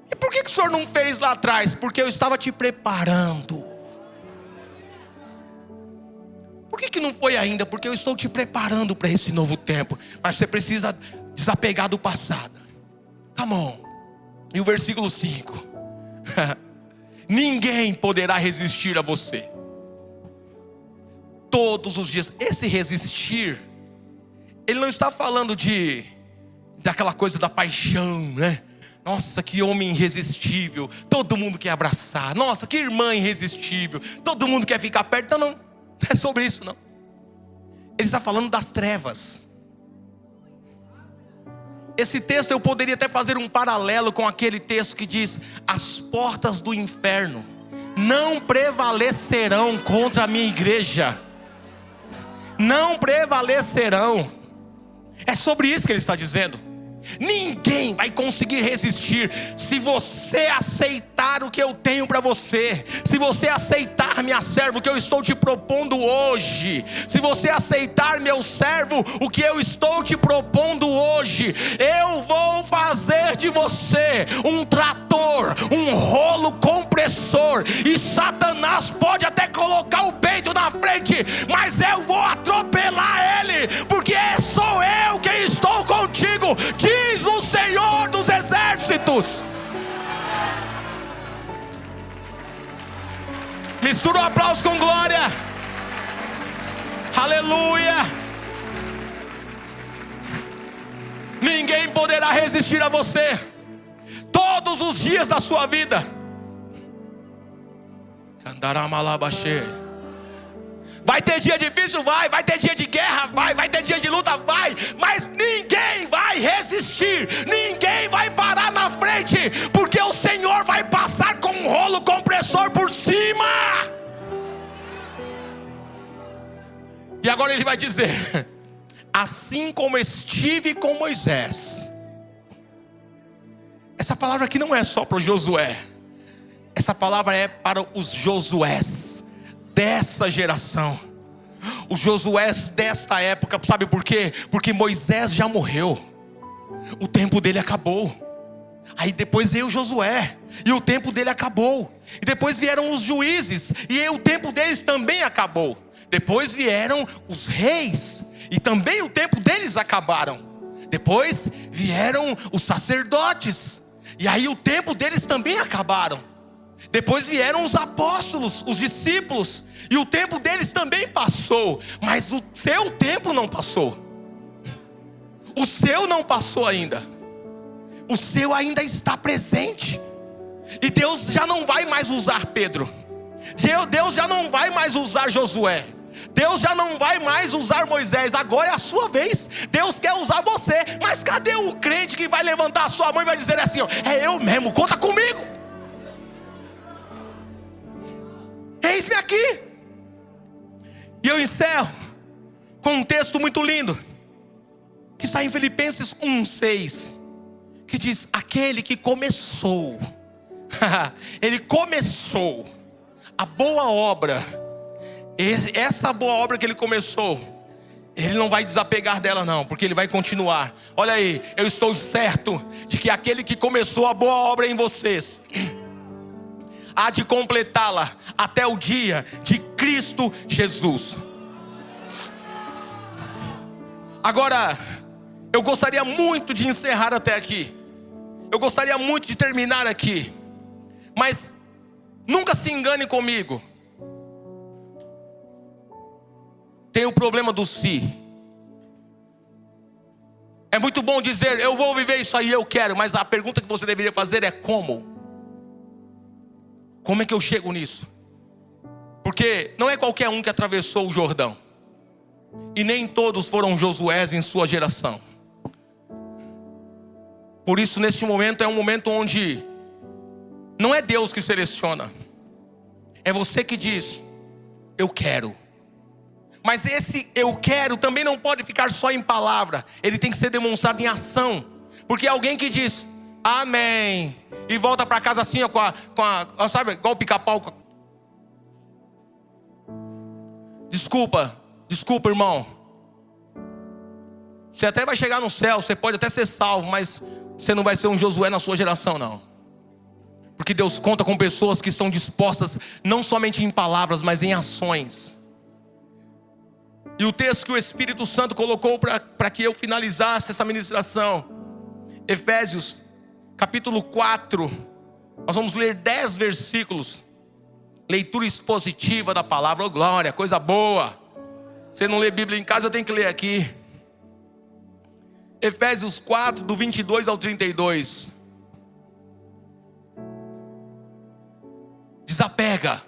E por que o Senhor não fez lá atrás? Porque eu estava te preparando. Por que não foi ainda? Porque eu estou te preparando para esse novo tempo. Mas você precisa desapegar do passado. Come on. E o versículo 5. Ninguém poderá resistir a você. Todos os dias. Esse resistir, ele não está falando daquela coisa da paixão, né? Nossa, que homem irresistível. Todo mundo quer abraçar. Nossa, que irmã irresistível. Todo mundo quer ficar perto. Não é sobre isso não. Ele está falando das trevas. Esse texto eu poderia até fazer um paralelo com aquele texto que diz: as portas do inferno não prevalecerão contra a minha igreja. Não prevalecerão. É sobre isso que ele está dizendo. Ninguém vai conseguir resistir se você aceitar o que eu tenho para você. Se você aceitar, minha serva, o que eu estou te propondo hoje. Se você aceitar, meu servo, o que eu estou te propondo hoje, eu vou fazer de você um trator, um rolo compressor. E Satanás pode até colocar o peito na frente, mas eu vou atropelar ele, porque sou eu quem estou contigo, diz o Senhor dos Exércitos. Mistura o aplauso com glória. Aleluia. Ninguém poderá resistir a você todos os dias da sua vida. Vai ter dia difícil? Vai ter dia de guerra? Vai ter dia de luta? Mas ninguém vai resistir, ninguém vai parar na frente, porque o Senhor vai passar com um rolo compressor por cima. E agora ele vai dizer: assim como estive com Moisés. Essa palavra aqui não é só para o Josué, essa palavra é para os Josués dessa geração, os Josués desta época. Sabe por quê? Porque Moisés já morreu, o tempo dele acabou. Aí depois veio Josué, e o tempo dele acabou. E depois vieram os juízes, e o tempo deles também acabou. Depois vieram os reis, e também o tempo deles acabaram. Depois vieram os sacerdotes, e aí o tempo deles também acabaram. Depois vieram os apóstolos, os discípulos, e o tempo deles também passou. Mas o seu tempo não passou. O seu não passou ainda. O seu ainda está presente. E Deus já não vai mais usar Pedro. Deus já não vai mais usar Josué. Deus já não vai mais usar Moisés. Agora é a sua vez. Deus quer usar você. Mas cadê o crente que vai levantar a sua mão e vai dizer assim: ó, é eu mesmo, conta comigo, eis-me aqui. E eu encerro com um texto muito lindo, que está em Filipenses 1:6, que diz: aquele que começou ele começou a boa obra, essa boa obra que ele começou, ele não vai desapegar dela não, porque ele vai continuar. Olha aí, eu estou certo de que aquele que começou a boa obra em vocês há de completá-la até o dia de Cristo Jesus. Agora, eu gostaria muito de encerrar até aqui. Eu gostaria muito de terminar aqui. Mas nunca se engane comigo. Tem o problema do si. É muito bom dizer: eu vou viver isso aí, eu quero. Mas a pergunta que você deveria fazer é: como? Como é que eu chego nisso? Porque não é qualquer um que atravessou o Jordão. E nem todos foram Josués em sua geração. Por isso, neste momento é um momento onde não é Deus que seleciona, é você que diz: eu quero. Mas esse eu quero também não pode ficar só em palavra, ele tem que ser demonstrado em ação. Porque alguém que diz amém e volta para casa assim, ó, sabe, igual o pica-pau. Desculpa, irmão. Você até vai chegar no céu, você pode até ser salvo, mas você não vai ser um Josué na sua geração, não. Porque Deus conta com pessoas que estão dispostas, não somente em palavras, mas em ações. E o texto que o Espírito Santo colocou para que eu finalizasse essa ministração, Efésios capítulo 4, nós vamos ler 10 versículos, leitura expositiva da palavra. Oh, glória, coisa boa. Você não lê Bíblia em casa, eu tenho que ler aqui. Efésios 4, do 22 ao 32. Desapega.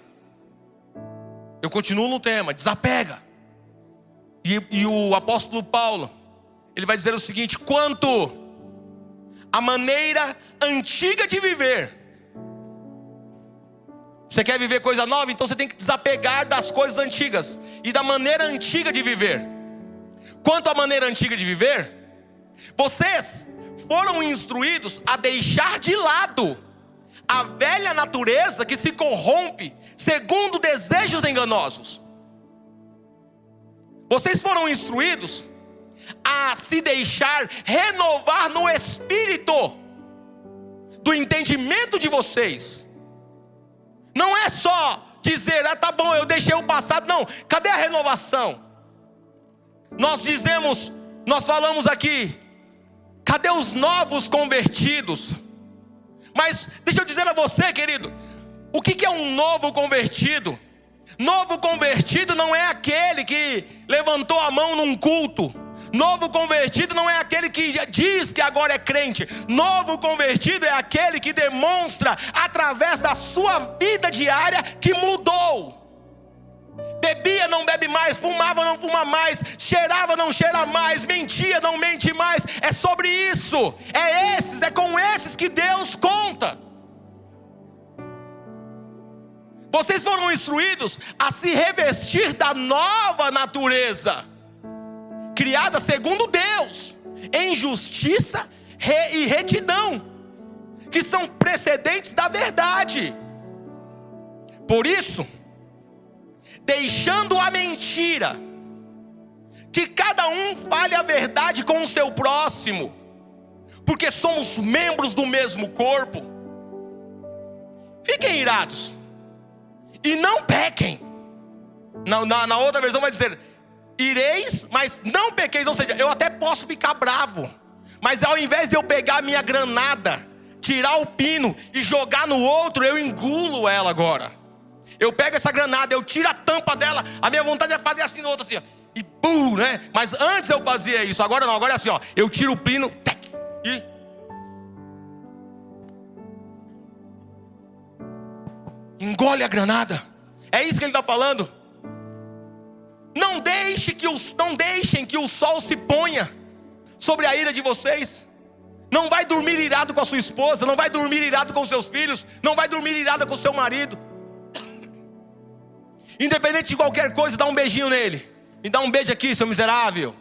Eu continuo no tema, desapega. E o apóstolo Paulo, ele vai dizer o seguinte: quanto à maneira antiga de viver. Você quer viver coisa nova? Então você tem que desapegar das coisas antigas e da maneira antiga de viver. Quanto à maneira antiga de viver, vocês foram instruídos a deixar de lado a velha natureza que se corrompe segundo desejos enganosos. Vocês foram instruídos a se deixar renovar no espírito do entendimento de vocês. Não é só dizer, tá bom, eu deixei o passado. Não, cadê a renovação? Nós falamos aqui, cadê os novos convertidos? Mas deixa eu dizer a você, querido, o que é um novo convertido? Novo convertido não é aquele que levantou a mão num culto. Novo convertido não é aquele que diz que agora é crente. Novo convertido é aquele que demonstra através da sua vida diária que mudou. Bebia, não bebe mais. Fumava, não fuma mais. Cheirava, não cheira mais. Mentia, não mente mais. É sobre isso. É com esses que Deus conta. Vocês foram instruídos a se revestir da nova natureza, criada segundo Deus, em justiça e retidão, que são precedentes da verdade. Por isso, deixando a mentira, que cada um fale a verdade com o seu próximo, porque somos membros do mesmo corpo. Fiquem irados e não pequem. Na outra versão vai dizer: ireis, mas não pequeis. Ou seja, eu até posso ficar bravo, mas ao invés de eu pegar a minha granada, tirar o pino e jogar no outro, eu engulo ela agora. Eu pego essa granada, eu tiro a tampa dela. A minha vontade é fazer assim no outro, assim, ó, e pum, né? Mas antes eu fazia isso, agora não, agora é assim, ó. Eu tiro o pino, tec, e engole a granada. É isso que ele está falando. Não deixem que o sol se ponha sobre a ira de vocês. Não vai dormir irado com a sua esposa, não vai dormir irado com os seus filhos, não vai dormir irado com o seu marido. Independente de qualquer coisa, dá um beijinho nele. Me dá um beijo aqui, seu miserável.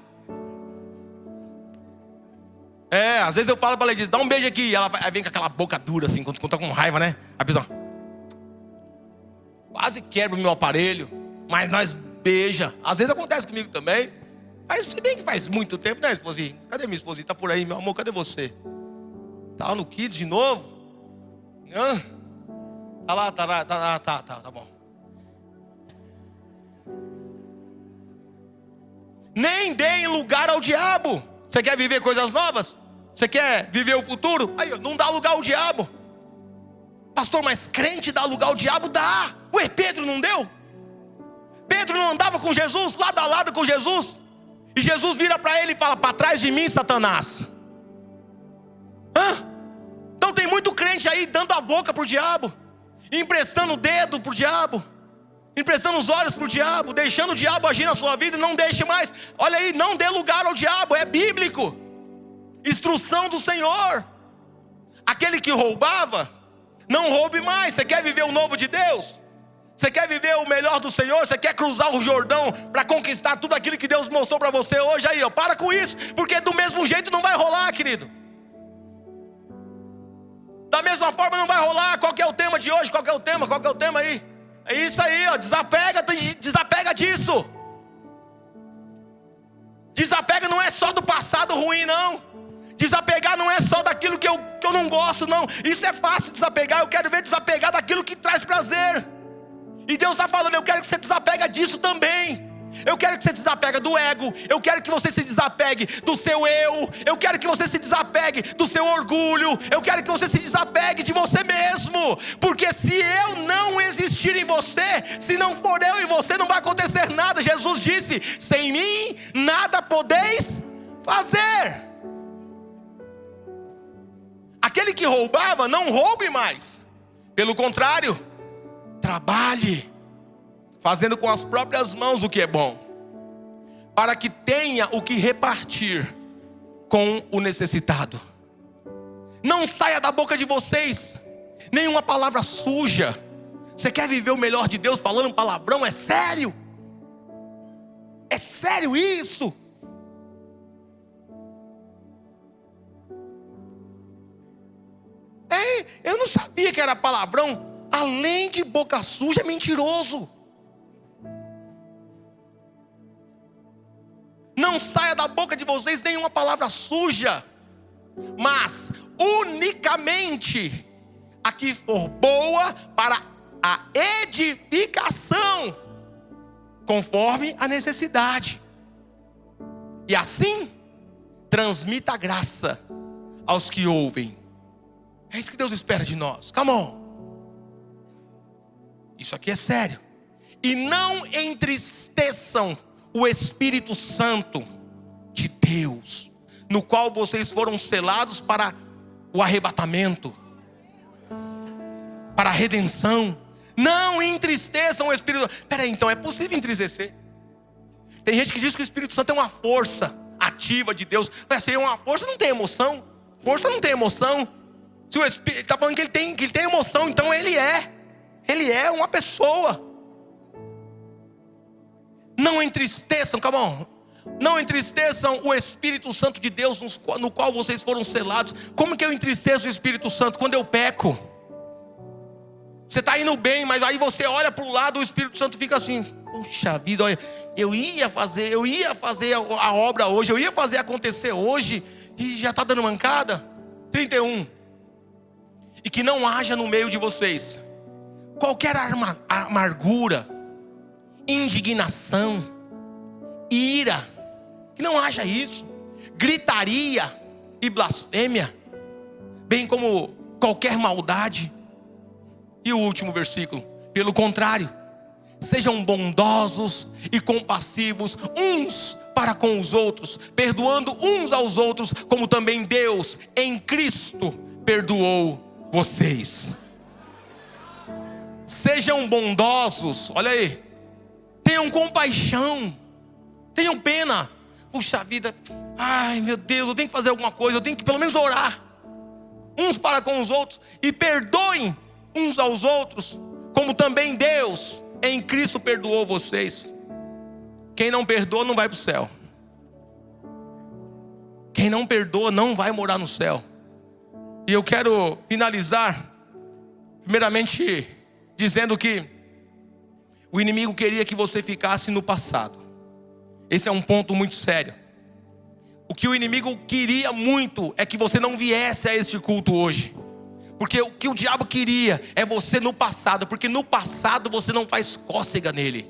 Às vezes eu falo para ela, diz, dá um beijo aqui. E ela vem com aquela boca dura assim, quando tá com raiva, né? A pessoa quase quebra o meu aparelho, mas nós beija. Às vezes acontece comigo também. Mas se bem que faz muito tempo, né, esposinha? Cadê minha esposinha? Tá por aí, meu amor, cadê você? Tá no Kids de novo? Tá lá, tá bom. Nem deem lugar ao diabo. Você quer viver coisas novas? Você quer viver o futuro? Aí, não dá lugar ao diabo. Pastor, mas crente dá lugar ao diabo? Dá. Ué, Pedro não deu? Pedro não andava com Jesus, lado a lado com Jesus? E Jesus vira para ele e fala: para trás de mim, Satanás. Então tem muito crente aí dando a boca pro diabo, emprestando o dedo pro diabo, emprestando os olhos pro diabo, deixando o diabo agir na sua vida. Não deixe mais. Olha aí, não dê lugar ao diabo. É bíblico. Instrução do Senhor. Aquele que roubava, não roube mais. Você quer viver o novo de Deus? Você quer viver o melhor do Senhor? Você quer cruzar o Jordão para conquistar tudo aquilo que Deus mostrou para você hoje? Aí, para com isso, porque do mesmo jeito não vai rolar, querido. Da mesma forma não vai rolar. Qual que é o tema de hoje? Qual que é o tema aí? É isso aí, ó. Desapega disso. Desapega não é só do passado ruim, não. Desapegar não é só daquilo que eu não gosto, não. Isso é fácil desapegar. Eu quero ver desapegar daquilo que traz prazer. E Deus está falando: eu quero que você desapega disso também. Eu quero que você desapegue do ego. Eu quero que você se desapegue do seu eu. Eu quero que você se desapegue do seu orgulho. Eu quero que você se desapegue de você mesmo. Porque se eu não existir em você, se não for eu e você, não vai acontecer nada. Jesus disse: sem mim nada podeis fazer. Aquele que roubava, não roube mais. Pelo contrário, trabalhe, fazendo com as próprias mãos o que é bom, para que tenha o que repartir com o necessitado. Não saia da boca de vocês nenhuma palavra suja. Você quer viver o melhor de Deus falando palavrão? É sério? É sério isso? Eu não sabia que era palavrão. Além de boca suja, é mentiroso. Não saia da boca de vocês nenhuma palavra suja, mas unicamente a que for boa para a edificação, conforme a necessidade. E assim, transmita a graça aos que ouvem. É isso que Deus espera de nós. Come on. Isso aqui é sério. E não entristeçam o Espírito Santo de Deus, no qual vocês foram selados para o arrebatamento, para a redenção. Não entristeçam o Espírito Santo. Peraí, então é possível entristecer? Tem gente que diz que o Espírito Santo é uma força ativa de Deus. Mas se é uma força, não tem emoção. Força não tem emoção. Se o Espírito está falando que ele tem emoção, então ele é uma pessoa. Não entristeçam, come on. Não entristeçam o Espírito Santo de Deus, no qual vocês foram selados. Como que eu entristeço o Espírito Santo? Quando eu peco. Você está indo bem, mas aí você olha para o lado, o Espírito Santo fica assim: puxa vida, olha, eu ia fazer a obra hoje, eu ia fazer acontecer hoje, e já está dando mancada. 31. E que não haja no meio de vocês qualquer amargura, indignação, ira. Que não haja isso. Gritaria e blasfêmia, bem como qualquer maldade. E o último versículo: pelo contrário, sejam bondosos e compassivos uns para com os outros, perdoando uns aos outros, como também Deus em Cristo perdoou vocês. Sejam bondosos, olha aí. Tenham compaixão, tenham pena. Puxa vida, ai meu Deus, eu tenho que fazer alguma coisa, eu tenho que pelo menos orar uns para com os outros, e perdoem uns aos outros, como também Deus em Cristo perdoou vocês. Quem não perdoa não vai para o céu. Quem não perdoa não vai morar no céu. E eu quero finalizar primeiramente dizendo que o inimigo queria que você ficasse no passado. Esse é um ponto muito sério. O que o inimigo queria muito é que você não viesse a este culto hoje. Porque o que o diabo queria é você no passado, porque no passado você não faz cócega nele.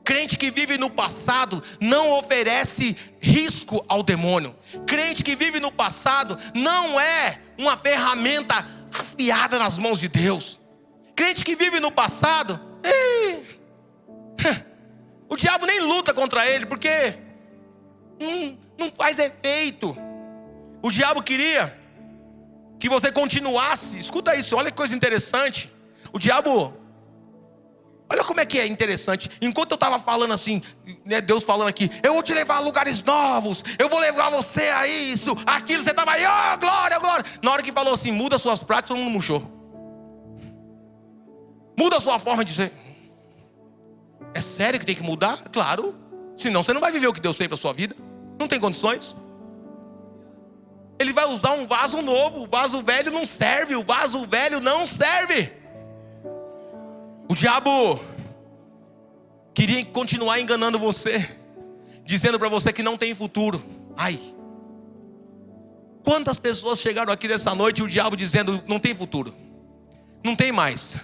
Crente que vive no passado não oferece risco ao demônio. Crente que vive no passado não é uma ferramenta afiada nas mãos de Deus. Crente que vive no passado, o diabo nem luta contra ele, porque não faz efeito. O diabo queria que você continuasse. Escuta isso, olha que coisa interessante. O diabo, olha como é que é interessante. Enquanto eu estava falando assim, né, Deus falando aqui: eu vou te levar a lugares novos, eu vou levar você a isso, aquilo, você estava aí, oh, glória, glória. Na hora que falou assim, muda suas práticas, todo mundo murchou. Muda a sua forma de ser. É sério que tem que mudar? Claro. Senão você não vai viver o que Deus tem para a sua vida. Não tem condições. Ele vai usar um vaso novo. O vaso velho não serve. O vaso velho não serve. O diabo queria continuar enganando você, dizendo para você que não tem futuro. Ai, quantas pessoas chegaram aqui nessa noite e o diabo dizendo: não tem futuro, não tem mais.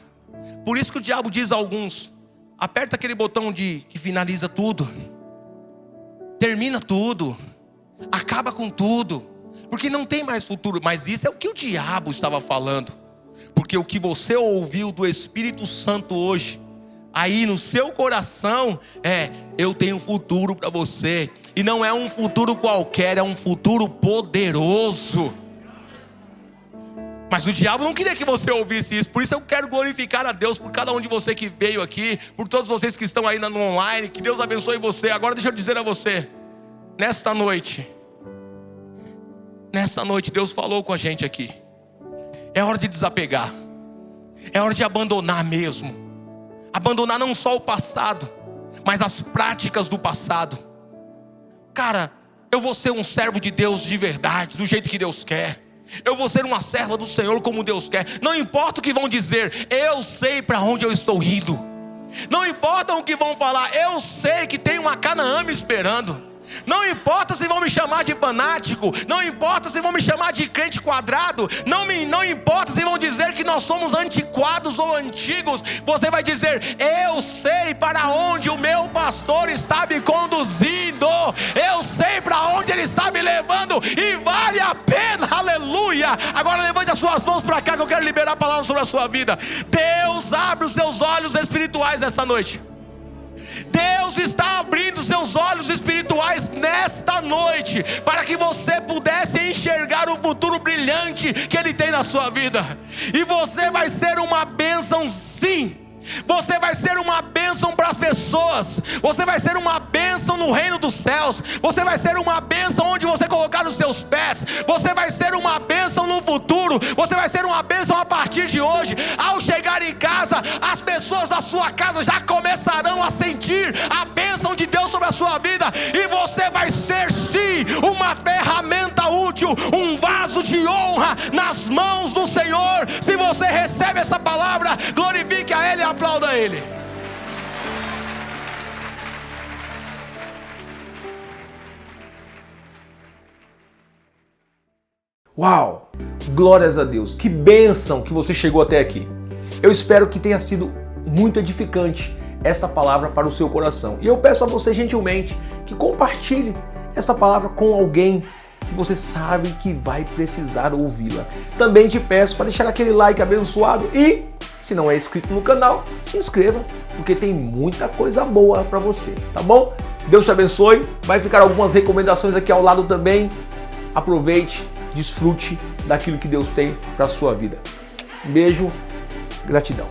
Por isso que o diabo diz a alguns: Aperta aquele botão que finaliza tudo. Termina tudo. Acaba com tudo. Porque não tem mais futuro. Mas isso é o que o diabo estava falando. Porque o que você ouviu do Espírito Santo hoje, aí no seu coração, eu tenho um futuro para você. E não é um futuro qualquer, é um futuro poderoso. Mas o diabo não queria que você ouvisse isso. Por isso eu quero glorificar a Deus por cada um de você que veio aqui, por todos vocês que estão aí no online. Que Deus abençoe você. Agora deixa eu dizer a você, nesta noite Deus falou com a gente aqui. É hora de desapegar. É hora de abandonar mesmo. Abandonar não só o passado, mas as práticas do passado. Cara, eu vou ser um servo de Deus de verdade, do jeito que Deus quer. Eu vou ser uma serva do Senhor como Deus quer. Não importa o que vão dizer, eu sei para onde eu estou indo. Não importa o que vão falar, eu sei que tem uma Canaã me esperando. Não importa se vão me chamar de fanático, não importa se vão me chamar de crente quadrado, não importa se vão dizer que nós somos antiquados ou antigos. Você vai dizer, eu sei para onde o meu pastor está me conduzindo, eu sei para onde ele está me levando, e vale a pena, aleluia. Agora levante as suas mãos para cá que eu quero liberar a palavra sobre a sua vida. Deus abre os seus olhos espirituais essa noite. Deus está abrindo seus olhos espirituais nesta noite, para que você pudesse enxergar o futuro brilhante que Ele tem na sua vida. E você vai ser uma bênção, sim. Você vai ser uma bênção para as pessoas. Você vai ser uma bênção no reino dos céus. Você vai ser uma bênção onde você colocar os seus pés. Você vai ser uma bênção no futuro. Você vai ser uma bênção a partir de hoje. Ao chegar em casa, as pessoas da sua casa já começarão a sentir a bênção de Deus sobre a sua vida. E você vai ser, sim, uma ferramenta útil, um vaso de honra nas mãos do Senhor. Se você recebe essa palavra, glorifique a Ele e aplauda a Ele. Uau! Glórias a Deus! Que bênção que você chegou até aqui. Eu espero que tenha sido muito edificante esta palavra para o seu coração. E eu peço a você gentilmente que compartilhe esta palavra com alguém que você sabe que vai precisar ouvi-la. Também te peço para deixar aquele like abençoado e, se não é inscrito no canal, se inscreva, porque tem muita coisa boa para você, tá bom? Deus te abençoe. Vai ficar algumas recomendações aqui ao lado também. Aproveite, desfrute daquilo que Deus tem para a sua vida. Um beijo, gratidão.